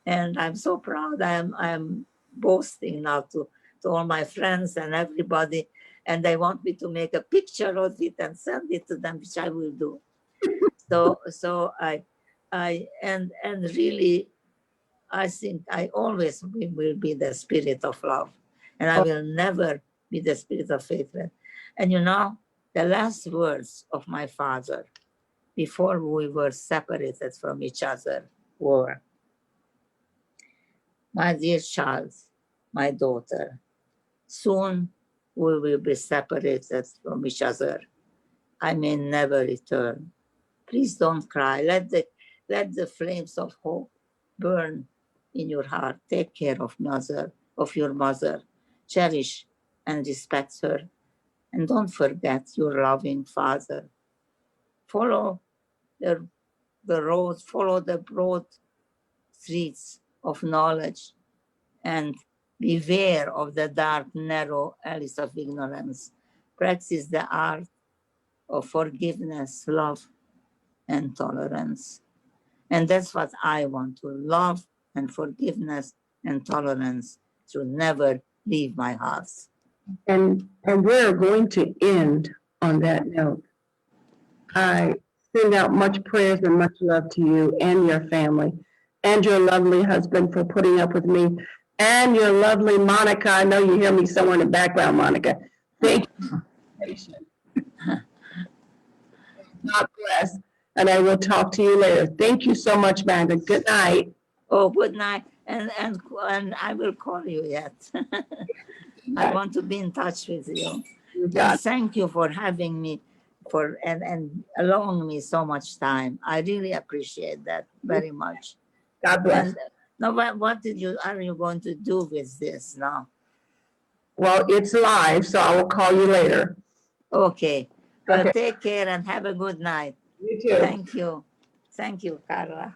and I'm so proud. I'm boasting now to all my friends and everybody, and they want me to make a picture of it and send it to them, which I will do. So I and really I think I always will be the spirit of love, and I will never be the spirit of hatred. And you know, the last words of my father before we were separated from each other were, "My dear child, my daughter, soon we will be separated from each other. I may never return. Please don't cry. Let the flames of hope burn in your heart. Take care of your mother. Cherish and respect her. And don't forget your loving father. Follow follow the broad streets of knowledge, and beware of the dark, narrow alleys of ignorance. Practice the art of forgiveness, love, and tolerance. And that's what I want, to love and forgiveness and tolerance to never leave my heart." And we're going to end on that note. I send out much prayers and much love to you and your family and your lovely husband for putting up with me, and your lovely Monica. I know you hear me somewhere in the background, Monica. Thank you for your patience. God bless. And I will talk to you later. Thank you so much, Magda. Good night. Oh, good night. And I will call you yet. I want to be in touch with you. And thank you for having me and allowing me so much time. I really appreciate that very much. God bless. And now, what are you going to do with this now? Well, it's live, so I will call you later. Okay. Well, Okay. take care and have a good night. You too. Thank you. Thank you, Carla.